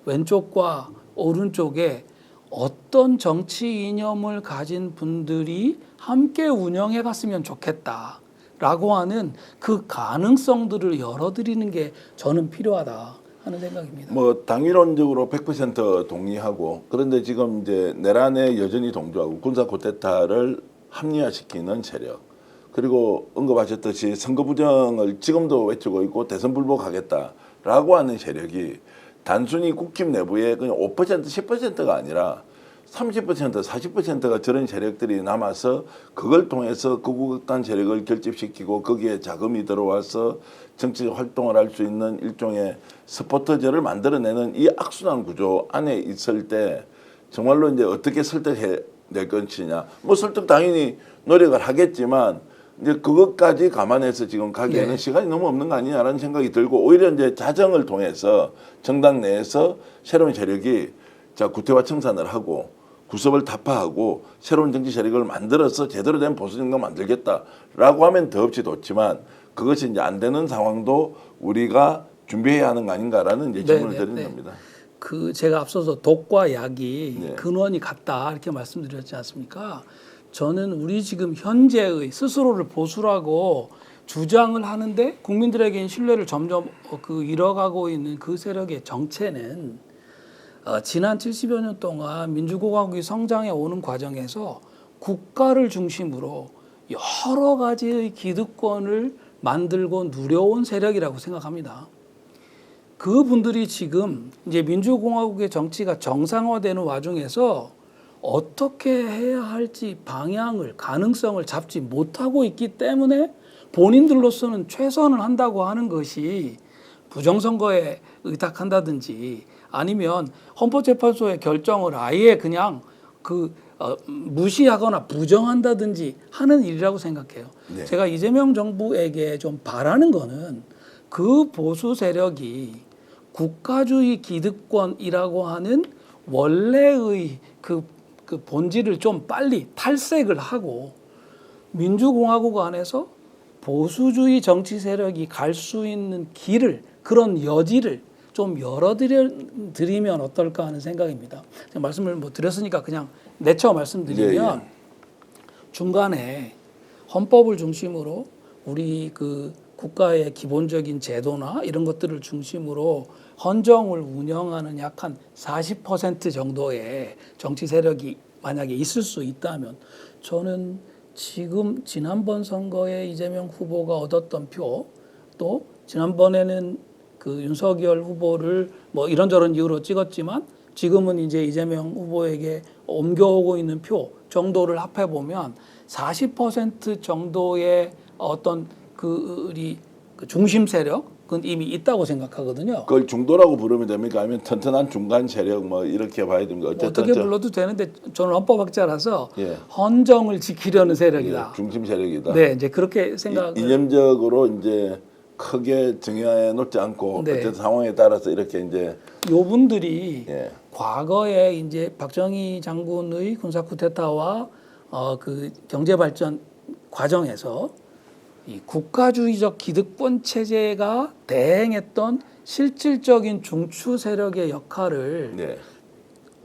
왼쪽과 오른쪽에 어떤 정치 이념을 가진 분들이 함께 운영해 갔으면 좋겠다라고 하는 그 가능성들을 열어드리는 게 저는 필요하다 하는 생각입니다. 뭐 당위론적으로 100% 동의하고 그런데 지금 이제 내란에 여전히 동조하고 군사 쿠데타를 합리화시키는 세력 그리고 언급하셨듯이 선거 부정을 지금도 외치고 있고 대선 불복하겠다라고 하는 세력이 단순히 국힘 내부에 그냥 5% 10%가 아니라 30% 40%가 저런 세력들이 남아서 그걸 통해서 극우극단 세력을 결집시키고 거기에 자금이 들어와서 정치적 활동을 할 수 있는 일종의 스포터제를 만들어내는 이 악순환 구조 안에 있을 때 정말로 이제 어떻게 설득해 낼 것이냐 뭐 설득 당연히 노력을 하겠지만 이제 그것까지 감안해서 지금 가기에는 시간이 너무 없는 거 아니냐라는 생각이 들고 오히려 이제 자정을 통해서 정당 내에서 새로운 세력이 자 구태와 청산을 하고 구섭을 타파하고 새로운 정치 세력을 만들어서 제대로 된 보수 정당 만들겠다라고 하면 더없이 좋지만 그것이 이제 안 되는 상황도 우리가 준비해야 하는 거 아닌가라는 이제 질문을 드리는 겁니다. 그 제가 앞서서 독과 약이 네. 근원이 같다 이렇게 말씀드렸지 않습니까? 저는 우리 지금 현재의 스스로를 보수라고 주장을 하는데 국민들에게 신뢰를 점점 잃어가고 있는 그 세력의 정체는 지난 70여 년 동안 민주공화국이 성장해 오는 과정에서 국가를 중심으로 여러 가지의 기득권을 만들고 누려온 세력이라고 생각합니다. 그분들이 지금 이제 민주공화국의 정치가 정상화되는 와중에서 어떻게 해야 할지 방향을 가능성을 잡지 못하고 있기 때문에 본인들로서는 최선을 한다고 하는 것이 부정선거에 의탁한다든지 아니면 헌법재판소의 결정을 아예 그냥 무시하거나 부정한다든지 하는 일이라고 생각해요. 네. 제가 이재명 정부에게 좀 바라는 거는 그 보수 세력이 국가주의 기득권이라고 하는 원래의 그 본질을 좀 빨리 탈색을 하고 민주공화국 안에서 보수주의 정치 세력이 갈 수 있는 길을 그런 여지를 좀 열어드리면 어떨까 하는 생각입니다. 제가 말씀을 드렸으니까 그냥 내쳐 말씀드리면 예. 중간에 헌법을 중심으로 우리 그 국가의 기본적인 제도나 이런 것들을 중심으로 헌정을 운영하는 약 한 40% 정도의 정치 세력이 만약에 있을 수 있다면 저는 지금 지난번 선거에 이재명 후보가 얻었던 표 또 지난번에는 그 윤석열 후보를 뭐 이런저런 이유로 찍었지만 지금은 이제 이재명 후보에게 옮겨오고 있는 표 정도를 합해 보면 40% 정도의 어떤 우리 중심 세력은 이미 있다고 생각하거든요. 그걸 중도라고 부르면 됩니까? 아니면 튼튼한 중간 세력 뭐 이렇게 봐야 됩니까? 어쨌든 어떻게 불러도 되는데 저는 헌법학자라서 예. 헌정을 지키려는 세력이다. 예, 중심 세력이다. 네, 이제 그렇게 생각을 이념적으로 이제 크게 정해 놓지 않고 네. 어쨌든 상황에 따라서 이렇게 이제 요 분들이 예. 과거에 이제 박정희 장군의 군사 쿠데타와 그 경제 발전 과정에서 이 국가주의적 기득권 체제가 대행했던 실질적인 중추 세력의 역할을 네.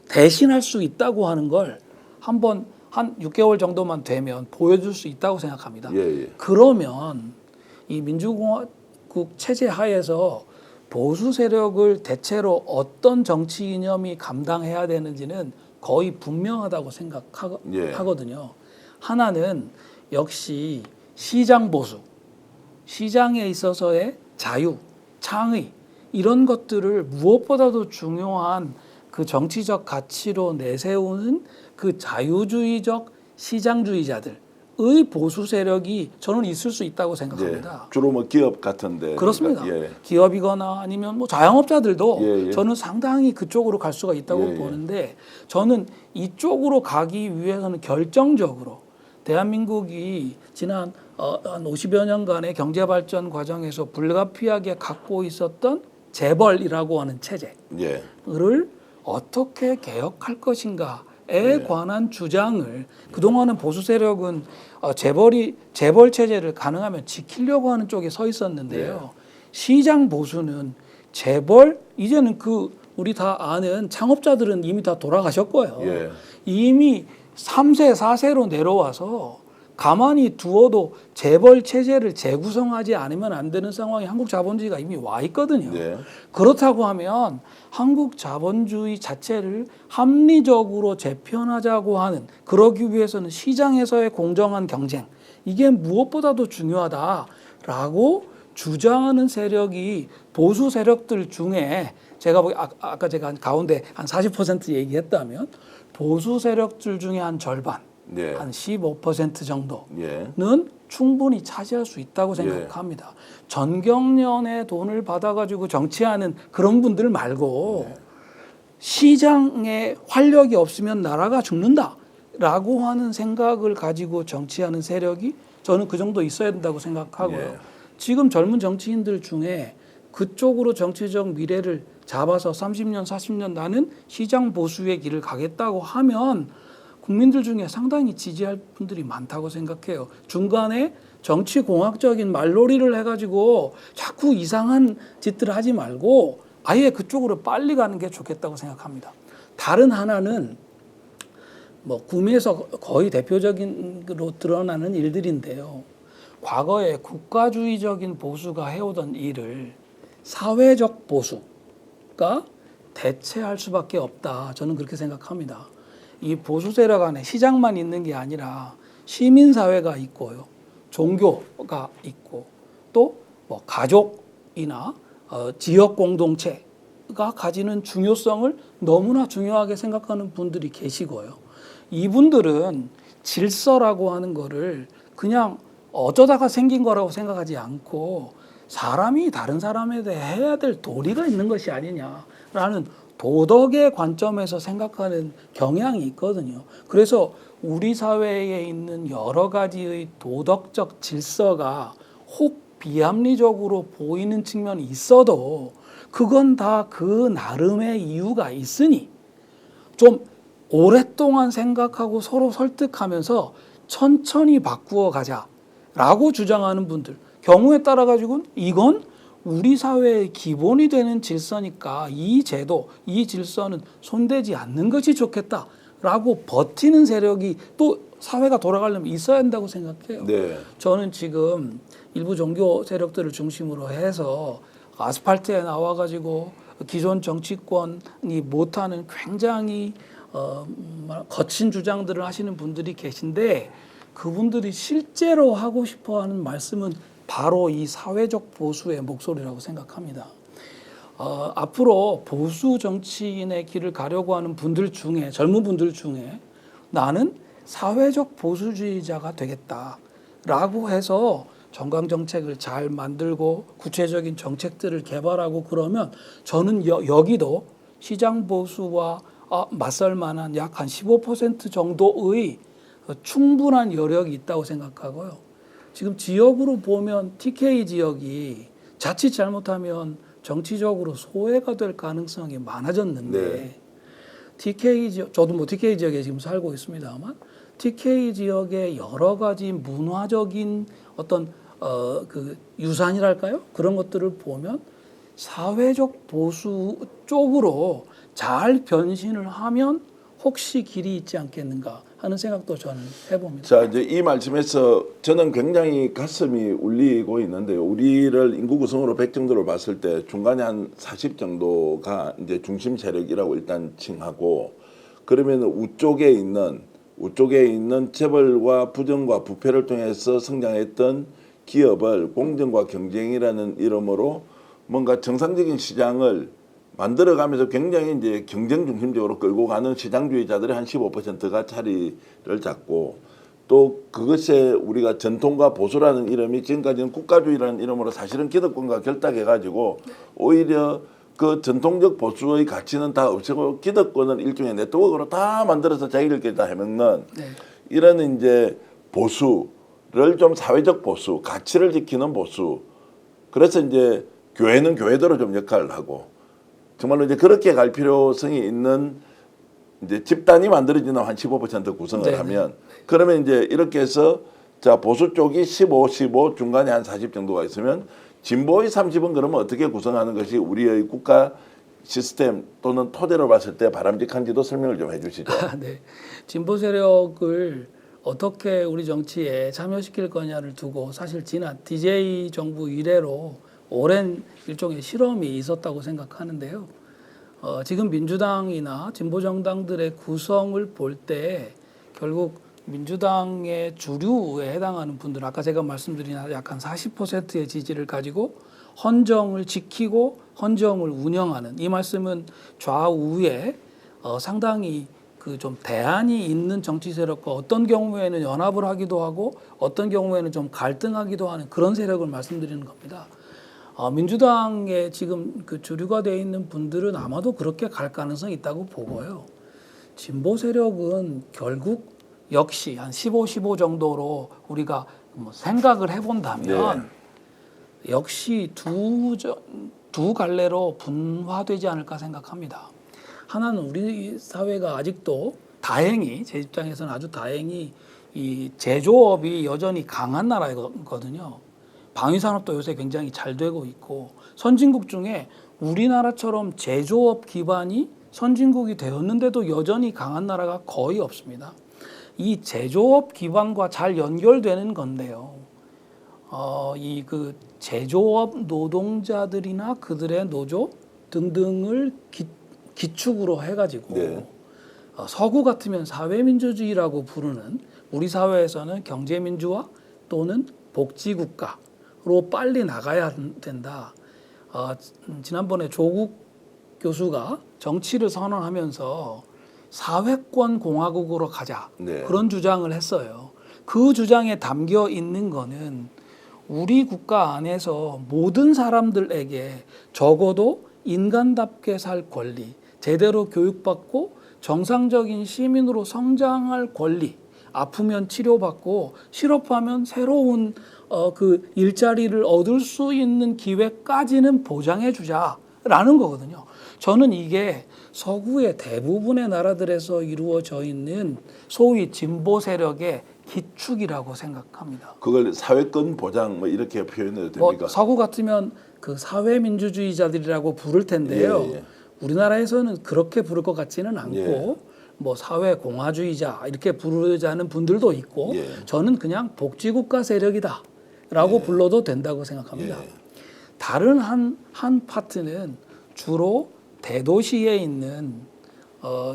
대신할 수 있다고 하는 걸 한번 한 6개월 정도만 되면 보여줄 수 있다고 생각합니다. 예, 예. 그러면 이 민주공화국 체제 하에서 보수 세력을 대체로 어떤 정치 이념이 감당해야 되는지는 거의 분명하다고 생각하거든요. 하나는 역시 시장 보수, 시장에 있어서의 자유, 창의 이런 것들을 무엇보다도 중요한 그 정치적 가치로 내세우는 그 자유주의적 시장주의자들의 보수 세력이 저는 있을 수 있다고 생각합니다. 예. 주로 뭐 기업 같은데. 그렇습니다. 예. 기업이거나 아니면 뭐 자영업자들도 예, 예. 저는 상당히 그쪽으로 갈 수가 있다고 예, 예. 보는데 저는 이쪽으로 가기 위해서는 결정적으로 대한민국이 지난 한 50여 년간의 경제 발전 과정에서 불가피하게 갖고 있었던 재벌이라고 하는 체제를 예. 어떻게 개혁할 것인가에 관한 주장을 그동안은 보수 세력은 재벌 체제를 가능하면 지키려고 하는 쪽에 서 있었는데요. 시장 보수는 재벌 이제는 우리 다 아는 창업자들은 이미 다 돌아가셨고요. 예. 이미 3세, 4세로 내려와서 가만히 두어도 재벌 체제를 재구성하지 않으면 안 되는 상황에 한국 자본주의가 이미 와 있거든요. 네. 그렇다고 하면 한국 자본주의 자체를 합리적으로 재편하자고 하는 그러기 위해서는 시장에서의 공정한 경쟁 이게 무엇보다도 중요하다라고 주장하는 세력이 보수 세력들 중에 제가 아까 제가 가운데 한 40% 얘기했다면 보수 세력들 중에 한 절반 네. 한 15% 정도는 예. 충분히 차지할 수 있다고 생각합니다. 전경련의 돈을 받아가지고 정치하는 그런 분들 말고 시장에 활력이 없으면 나라가 죽는다라고 하는 생각을 가지고 정치하는 세력이 저는 그 정도 있어야 된다고 생각하고요. 예. 지금 젊은 정치인들 중에 그쪽으로 정치적 미래를 잡아서 30년, 40년 나는 시장 보수의 길을 가겠다고 하면 국민들 중에 상당히 지지할 분들이 많다고 생각해요. 중간에 정치공학적인 말놀이를 해가지고 자꾸 이상한 짓들을 하지 말고 아예 그쪽으로 빨리 가는 게 좋겠다고 생각합니다. 다른 하나는 뭐 구미에서 거의 대표적인으로 드러나는 일들인데요. 과거에 국가주의적인 보수가 해오던 일을 사회적 보수가 대체할 수밖에 없다. 저는 그렇게 생각합니다. 이 보수 세력 안에 시장만 있는 게 아니라 시민사회가 있고요. 종교가 있고 또 뭐 가족이나 지역 공동체가 가지는 중요성을 너무나 중요하게 생각하는 분들이 계시고요. 이분들은 질서라고 하는 거를 그냥 어쩌다가 생긴 거라고 생각하지 않고 사람이 다른 사람에 대해 해야 될 도리가 있는 것이 아니냐라는 도덕의 관점에서 생각하는 경향이 있거든요. 그래서 우리 사회에 있는 여러 가지의 도덕적 질서가 혹 비합리적으로 보이는 측면이 있어도 그건 다 그 나름의 이유가 있으니 좀 오랫동안 생각하고 서로 설득하면서 천천히 바꾸어 가자라고 주장하는 분들 경우에 따라 가지고는 이건 우리 사회의 기본이 되는 질서니까 이 제도, 이 질서는 손대지 않는 것이 좋겠다라고 버티는 세력이 또 사회가 돌아가려면 있어야 한다고 생각해요. 네. 저는 지금 일부 종교 세력들을 중심으로 해서 아스팔트에 나와가지고 기존 정치권이 못하는 굉장히 거친 주장들을 하시는 분들이 계신데 그분들이 실제로 하고 싶어하는 말씀은 바로 이 사회적 보수의 목소리라고 생각합니다. 앞으로 보수 정치인의 길을 가려고 하는 분들 중에 젊은 분들 중에 나는 사회적 보수주의자가 되겠다라고 해서 정강 정책을 잘 만들고 구체적인 정책들을 개발하고 그러면 저는 여기도 시장 보수와 맞설 만한 약 한 15% 정도의 충분한 여력이 있다고 생각하고요. 지금 지역으로 보면 TK 지역이 자칫 잘못하면 정치적으로 소외가 될 가능성이 많아졌는데 네. TK 지역, 저도 뭐 TK 지역에 지금 살고 있습니다만 TK 지역의 여러 가지 문화적인 어떤 그 유산이랄까요? 그런 것들을 보면 사회적 보수 쪽으로 잘 변신을 하면 혹시 길이 있지 않겠는가 하는 생각도 저는 해봅니다. 자, 이제 이 말씀에서 저는 굉장히 가슴이 울리고 있는데요. 우리를 인구 구성으로 100 정도로 봤을 때 중간에 한 40 정도가 이제 중심 세력이라고 일단 칭하고 그러면 우쪽에 있는 재벌과 부정과 부패를 통해서 성장했던 기업을 공정과 경쟁이라는 이름으로 뭔가 정상적인 시장을 만들어가면서 굉장히 이제 경쟁 중심적으로 끌고 가는 시장주의자들의 한 15%가 자리를 잡고 또 그것에 우리가 전통과 보수라는 이름이 지금까지는 국가주의라는 이름으로 사실은 기득권과 결탁해가지고 오히려 그 전통적 보수의 가치는 다 없애고 기득권을 일종의 네트워크로 다 만들어서 자기들끼리 다 해먹는 이런 이제 보수를 좀 사회적 보수, 가치를 지키는 보수. 그래서 이제 교회는 교회대로 좀 역할을 하고 정말로 이제 그렇게 갈 필요성이 있는 이제 집단이 만들어지는 한 15% 구성을 하면 그러면 이제 이렇게 해서 자 보수 쪽이 15 중간에 한 40 정도가 있으면 진보의 30은 그러면 어떻게 구성하는 것이 우리의 국가 시스템 또는 토대로 봤을 때 바람직한지도 설명을 좀 해주시죠. 네, 진보 세력을 어떻게 우리 정치에 참여시킬 거냐를 두고 사실 지난 DJ 정부 이래로 오랜 일종의 실험이 있었다고 생각하는데요. 지금 민주당이나 진보 정당들의 구성을 볼 때 결국 민주당의 주류에 해당하는 분들 아까 제가 말씀드린 약간 40%의 지지를 가지고 헌정을 지키고 헌정을 운영하는 이 말씀은 좌우에 상당히 그 좀 대안이 있는 정치 세력과 어떤 경우에는 연합을 하기도 하고 어떤 경우에는 좀 갈등하기도 하는 그런 세력을 말씀드리는 겁니다. 민주당에 지금 그 주류가 되어 있는 분들은 아마도 그렇게 갈 가능성이 있다고 보고요. 진보 세력은 결국 역시 한 15 정도로 우리가 뭐 생각을 해본다면 역시 두 갈래로 분화되지 않을까 생각합니다. 하나는 우리 사회가 아직도 다행히 제 입장에서는 아주 다행히 이 제조업이 여전히 강한 나라거든요. 방위산업도 요새 굉장히 잘 되고 있고 선진국 중에 우리나라처럼 제조업 기반이 선진국이 되었는데도 여전히 강한 나라가 거의 없습니다. 이 제조업 기반과 잘 연결되는 건데요. 이 그 제조업 노동자들이나 그들의 노조 등등을 기축으로 해가지고 네. 서구 같으면 사회민주주의라고 부르는 우리 사회에서는 경제민주화 또는 복지국가로 빨리 나가야 된다. 지난번에 조국 교수가 정치를 선언하면서 사회권 공화국으로 가자 네. 그런 주장을 했어요. 그 주장에 담겨 있는 거는 우리 국가 안에서 모든 사람들에게 적어도 인간답게 살 권리, 제대로 교육받고 정상적인 시민으로 성장할 권리, 아프면 치료받고 실업하면 새로운 그 일자리를 얻을 수 있는 기회까지는 보장해 주자라는 거거든요. 저는 이게 서구의 대부분의 나라들에서 이루어져 있는 소위 진보 세력의 기축이라고 생각합니다. 그걸 사회권 보장 뭐 이렇게 표현해도 뭐 됩니까? 서구 같으면 그 사회민주주의자들이라고 부를 텐데요. 예. 우리나라에서는 그렇게 부를 것 같지는 않고 예. 뭐 사회공화주의자 이렇게 부르자는 분들도 있고 예. 저는 그냥 복지국가 세력이다라고 불러도 된다고 생각합니다. 예. 다른 한 파트는 주로 대도시에 있는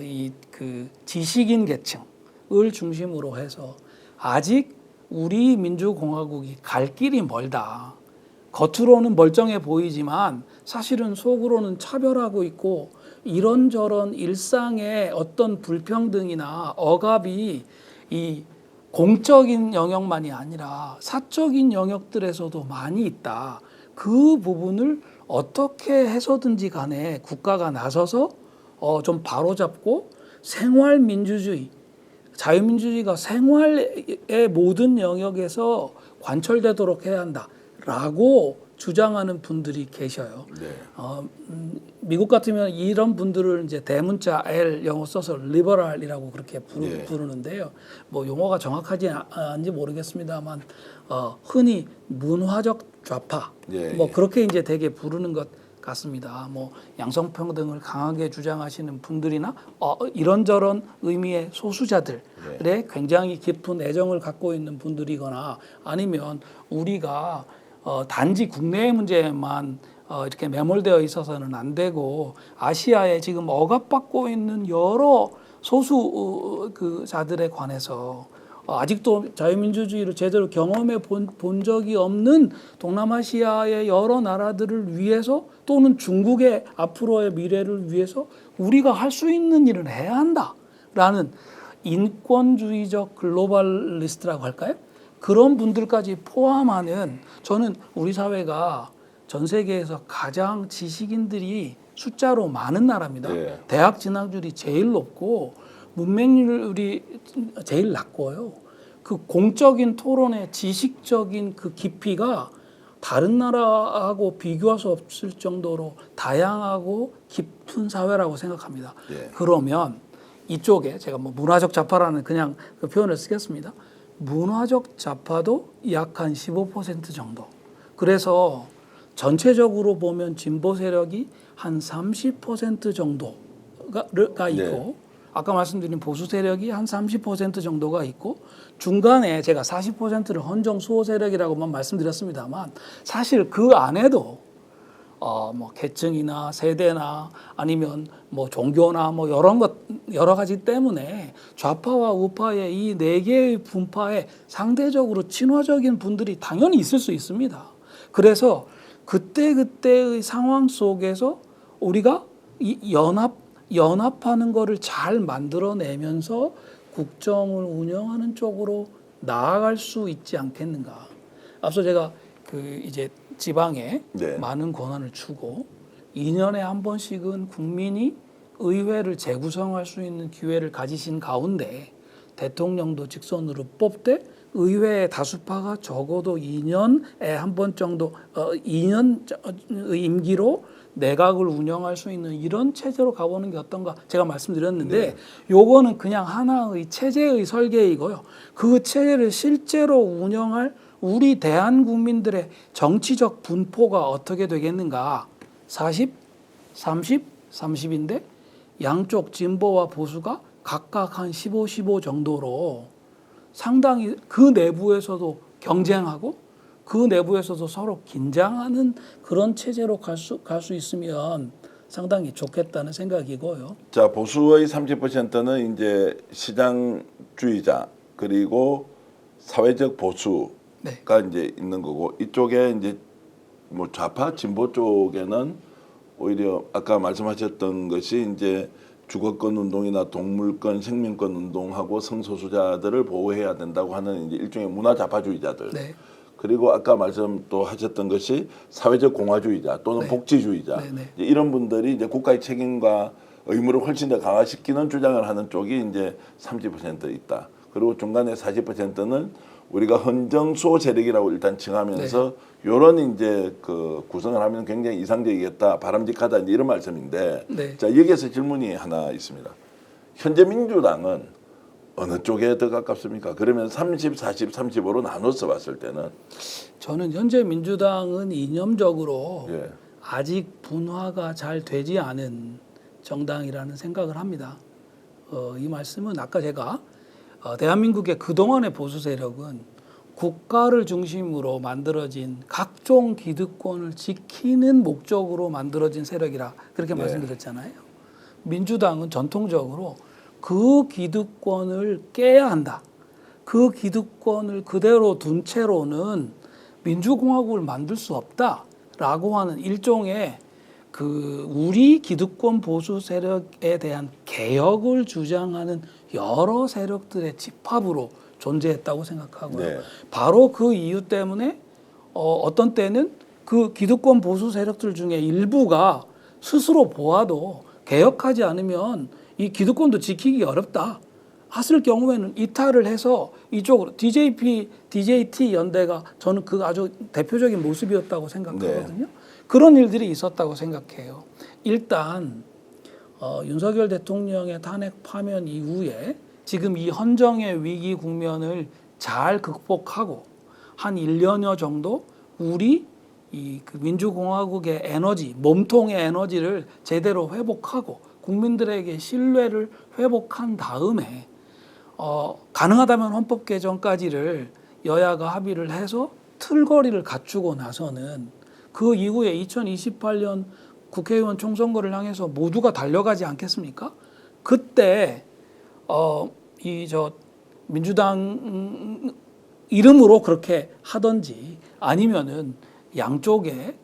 이 그 지식인 계층을 중심으로 해서 아직 우리 민주공화국이 갈 길이 멀다. 겉으로는 멀쩡해 보이지만 사실은 속으로는 차별하고 있고 이런저런 일상의 어떤 불평등이나 억압이 이 공적인 영역만이 아니라 사적인 영역들에서도 많이 있다. 그 부분을 어떻게 해서든지 간에 국가가 나서서 좀 바로잡고 생활민주주의, 자유민주주의가 생활의 모든 영역에서 관철되도록 해야 한다라고 주장하는 분들이 계셔요. 네. 미국 같으면 이런 분들을 이제 대문자 L 영어 써서 리버럴이라고 그렇게 부르는데요. 뭐 용어가 정확하지 않은지 모르겠습니다만 흔히 문화적 좌파 뭐 그렇게 이제 되게 부르는 것 같습니다. 뭐 양성평등을 강하게 주장하시는 분들이나 이런저런 의미의 소수자들의 굉장히 깊은 애정을 갖고 있는 분들이거나 아니면 우리가 단지 국내의 문제만 이렇게 매몰되어 있어서는 안 되고 아시아에 지금 억압받고 있는 여러 소수 그 자들에 관해서 아직도 자유민주주의를 제대로 경험해 본 적이 없는 동남아시아의 여러 나라들을 위해서 또는 중국의 앞으로의 미래를 위해서 우리가 할 수 있는 일은 해야 한다라는 인권주의적 글로벌리스트라고 할까요? 그런 분들까지 포함하는 저는 우리 사회가 전 세계에서 가장 지식인들이 숫자로 많은 나라입니다. 네. 대학 진학률이 제일 높고 문맹률이 제일 낮고요. 그 공적인 토론의 지식적인 그 깊이가 다른 나라하고 비교할 수 없을 정도로 다양하고 깊은 사회라고 생각합니다. 네. 그러면 이쪽에 제가 뭐 문화적 좌파라는 그냥 그 표현을 쓰겠습니다. 문화적 좌파도 약 한 15% 정도. 그래서 전체적으로 보면 진보 세력이 한 30% 정도가 있고 아까 말씀드린 보수 세력이 한 30% 정도가 있고 중간에 제가 40%를 헌정 수호 세력이라고만 말씀드렸습니다만 사실 그 안에도 뭐 계층이나 세대나 아니면 뭐 종교나 뭐 여러 가지 때문에 좌파와 우파의 이 네 개의 분파에 상대적으로 친화적인 분들이 당연히 있을 수 있습니다. 그래서 그때의 상황 속에서 우리가 이 연합하는 거를 잘 만들어내면서 국정을 운영하는 쪽으로 나아갈 수 있지 않겠는가. 앞서 제가 그 이제 지방에 많은 권한을 주고 2년에 한 번씩은 국민이 의회를 재구성할 수 있는 기회를 가지신 가운데 대통령도 직선으로 뽑되 의회의 다수파가 적어도 2년에 한 번 정도 2년 임기로 내각을 운영할 수 있는 이런 체제로 가보는 게 어떤가 제가 말씀드렸는데 요거는 그냥 하나의 체제의 설계이고요. 그 체제를 실제로 운영할 우리 대한 국민들의 정치적 분포가 어떻게 되겠는가? 40, 30, 30인데 양쪽 진보와 보수가 각각 한 15, 15 정도로 상당히 그 내부에서도 경쟁하고 그 내부에서도 서로 긴장하는 그런 체제로 갈 수 있으면 상당히 좋겠다는 생각이고요. 자, 보수의 30%는 이제 시장주의자 그리고 사회적 보수가 이제 있는 거고 이쪽에 이제 뭐 좌파 진보 쪽에는 오히려 아까 말씀하셨던 것이 이제 주거권 운동이나 동물권, 생명권 운동하고 성소수자들을 보호해야 된다고 하는 이제 일종의 문화 좌파주의자들. 네. 그리고 아까 말씀 또 하셨던 것이 사회적 공화주의자 또는 복지주의자 이제 이런 분들이 이제 국가의 책임과 의무를 훨씬 더 강화시키는 주장을 하는 쪽이 이제 30% 있다. 그리고 중간에 40%는 우리가 헌정수호 세력이라고 일단 칭하면서 이런 이제 그 구성을 하면 굉장히 이상적이겠다, 바람직하다 이제 이런 말씀인데 자 여기에서 질문이 하나 있습니다. 현재 민주당은 어느 쪽에 더 가깝습니까? 그러면 30, 40, 35로 나눠서 봤을 때는 저는 현재 민주당은 이념적으로 아직 분화가 잘 되지 않은 정당이라는 생각을 합니다. 이 말씀은 아까 제가 대한민국의 그동안의 보수 세력은 국가를 중심으로 만들어진 각종 기득권을 지키는 목적으로 만들어진 세력이라 그렇게 말씀드렸잖아요. 민주당은 전통적으로 그 기득권을 깨야 한다. 그 기득권을 그대로 둔 채로는 민주공화국을 만들 수 없다라고 하는 일종의 그 우리 기득권 보수 세력에 대한 개혁을 주장하는 여러 세력들의 집합으로 존재했다고 생각하고요. 바로 그 이유 때문에 어떤 때는 그 기득권 보수 세력들 중에 일부가 스스로 보아도 개혁하지 않으면 이 기득권도 지키기 어렵다 했을 경우에는 이탈을 해서 이쪽으로 DJT 연대가 저는 그 아주 대표적인 모습이었다고 생각하거든요. 그런 일들이 있었다고 생각해요. 일단 윤석열 대통령의 탄핵 파면 이후에 지금 이 헌정의 위기 국면을 잘 극복하고 한 1년여 정도 우리 그 민주공화국의 에너지, 몸통의 에너지를 제대로 회복하고 국민들에게 신뢰를 회복한 다음에 가능하다면 헌법 개정까지를 여야가 합의를 해서 틀거리를 갖추고 나서는 그 이후에 2028년 국회의원 총선거를 향해서 모두가 달려가지 않겠습니까? 그때 민주당 이름으로 그렇게 하든지 아니면은 양쪽에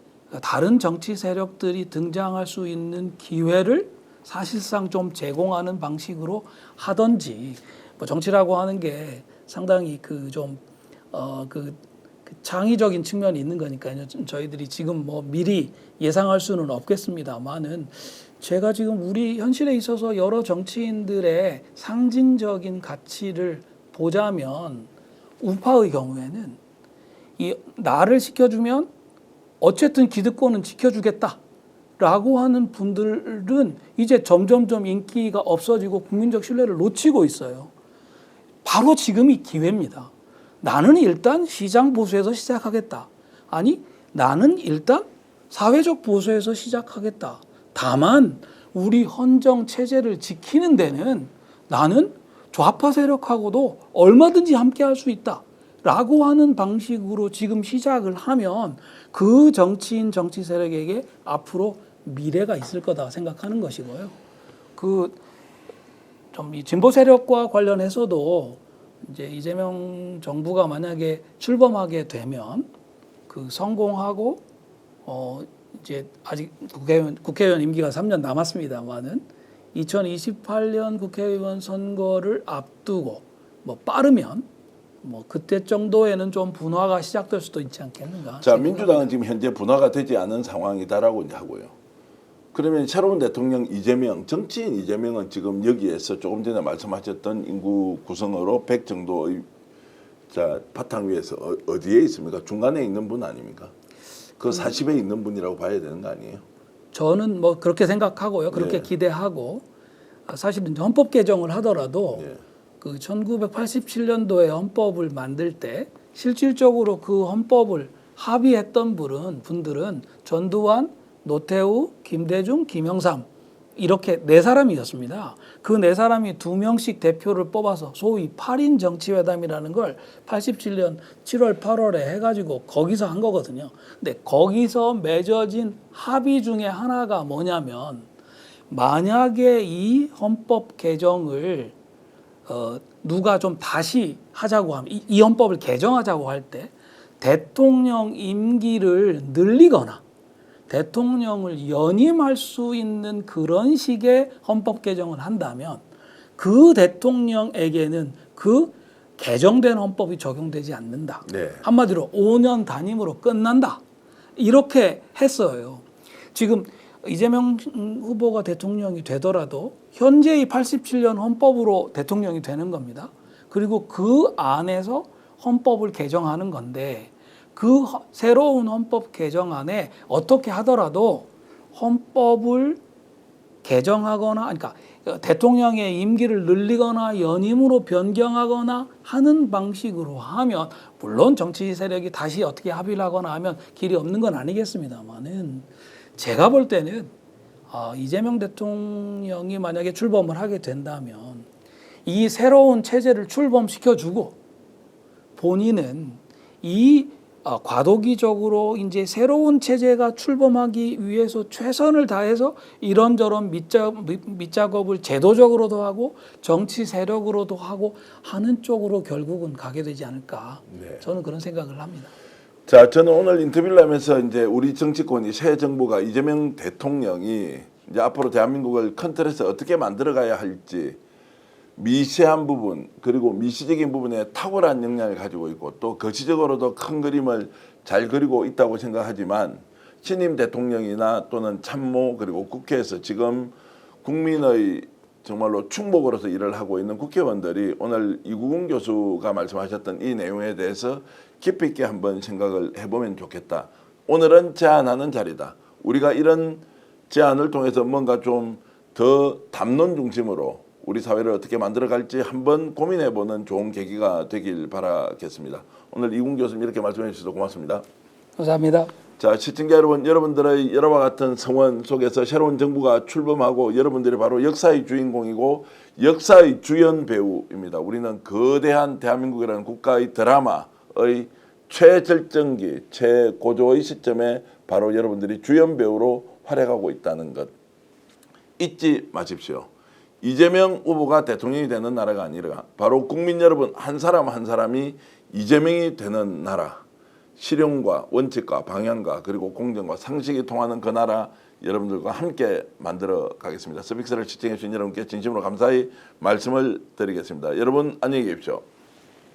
다른 정치 세력들이 등장할 수 있는 기회를 사실상 좀 제공하는 방식으로 하든지 뭐 정치라고 하는 게 상당히 그 창의적인 측면이 있는 거니까요. 저희들이 지금 뭐 미리 예상할 수는 없겠습니다만은 제가 지금 우리 현실에 있어서 여러 정치인들의 상징적인 가치를 보자면 우파의 경우에는 이 나를 지켜주면 어쨌든 기득권은 지켜주겠다라고 하는 분들은 이제 점점점 인기가 없어지고 국민적 신뢰를 놓치고 있어요. 바로 지금이 기회입니다. 나는 일단 시장 보수에서 시작하겠다. 아니, 나는 일단 사회적 보수에서 시작하겠다. 다만 우리 헌정 체제를 지키는 데는 나는 좌파 세력하고도 얼마든지 함께할 수 있다. 라고 하는 방식으로 지금 시작을 하면 그 정치인 정치 세력에게 앞으로 미래가 있을 거다 생각하는 것이고요. 좀 이 진보 세력과 관련해서도 이제 이재명 정부가 만약에 출범하게 되면 그 성공하고 이제 아직 국회의원 임기가 3년 남았습니다만은 2028년 국회의원 선거를 앞두고 뭐 빠르면 뭐 그때 정도에는 좀 분화가 시작될 수도 있지 않겠는가? 자, 민주당은 지금 현재 분화가 되지 않은 상황이다라고 이제 하고요. 그러면 새로운 대통령 이재명, 정치인 이재명은 지금 여기에서 조금 전에 말씀하셨던 인구 구성으로 100 정도의 자 바탕 위에서 어디에 있습니까? 중간에 있는 분 아닙니까? 그 40에 있는 분이라고 봐야 되는 거 아니에요? 저는 뭐 그렇게 생각하고요. 그렇게 예. 기대하고 사실은 헌법 개정을 하더라도 예. 그 1987년도에 헌법을 만들 때 실질적으로 그 헌법을 합의했던 분들은 전두환, 노태우, 김대중, 김영삼 이렇게 네 사람이었습니다. 그 네 사람이 두 명씩 대표를 뽑아서 소위 8인 정치회담이라는 걸 87년 7월, 8월에 해가지고 거기서 한 거거든요. 근데 거기서 맺어진 합의 중에 하나가 뭐냐면 만약에 이 헌법 개정을 누가 좀 다시 하자고 하면 이 헌법을 개정하자고 할 때 대통령 임기를 늘리거나 대통령을 연임할 수 있는 그런 식의 헌법 개정을 한다면 그 대통령에게는 그 개정된 헌법이 적용되지 않는다. 네. 한마디로 5년 단임으로 끝난다. 이렇게 했어요. 지금 이재명 후보가 대통령이 되더라도 현재의 87년 헌법으로 대통령이 되는 겁니다. 그리고 그 안에서 헌법을 개정하는 건데 그 새로운 헌법 개정안에 어떻게 하더라도 헌법을 개정하거나 그러니까 대통령의 임기를 늘리거나 연임으로 변경하거나 하는 방식으로 하면 물론 정치 세력이 다시 어떻게 합의를 하거나 하면 길이 없는 건 아니겠습니다만은 제가 볼 때는 이재명 대통령이 만약에 출범을 하게 된다면 이 새로운 체제를 출범시켜주고 본인은 이 과도기적으로 이제 새로운 체제가 출범하기 위해서 최선을 다해서 이런저런 밑작업을 제도적으로도 하고 정치 세력으로도 하고 하는 쪽으로 결국은 가게 되지 않을까. 네. 저는 그런 생각을 합니다. 자, 저는 오늘 인터뷰를 하면서 이제 우리 정치권이 새 정부가 이재명 대통령이 이제 앞으로 대한민국을 큰 틀에서 어떻게 만들어가야 할지 미세한 부분 그리고 미시적인 부분에 탁월한 역량을 가지고 있고 또 거시적으로도 큰 그림을 잘 그리고 있다고 생각하지만 신임 대통령이나 또는 참모 그리고 국회에서 지금 국민의 정말로 충복으로서 일을 하고 있는 국회의원들이 오늘 이구근 교수가 말씀하셨던 이 내용에 대해서 깊이 있게 한번 생각을 해보면 좋겠다. 오늘은 제안하는 자리다. 우리가 이런 제안을 통해서 뭔가 좀 더 담론 중심으로 우리 사회를 어떻게 만들어갈지 한번 고민해보는 좋은 계기가 되길 바라겠습니다. 오늘 이구근 교수님 이렇게 말씀해 주셔서 고맙습니다. 감사합니다. 자, 시청자 여러분, 여러분들의 여러와 같은 성원 속에서 새로운 정부가 출범하고 여러분들이 바로 역사의 주인공이고 역사의 주연 배우입니다. 우리는 거대한 대한민국이라는 국가의 드라마의 최절정기, 최고조의 시점에 바로 여러분들이 주연 배우로 활약하고 있다는 것 잊지 마십시오. 이재명 후보가 대통령이 되는 나라가 아니라 바로 국민 여러분 한 사람 한 사람이 이재명이 되는 나라. 실용과 원칙과 방향과 그리고 공정과 상식이 통하는 그 나라 여러분들과 함께 만들어 가겠습니다. 서빅스를 시청해 주신 여러분께 진심으로 감사히 말씀을 드리겠습니다. 여러분 안녕히 계십시오.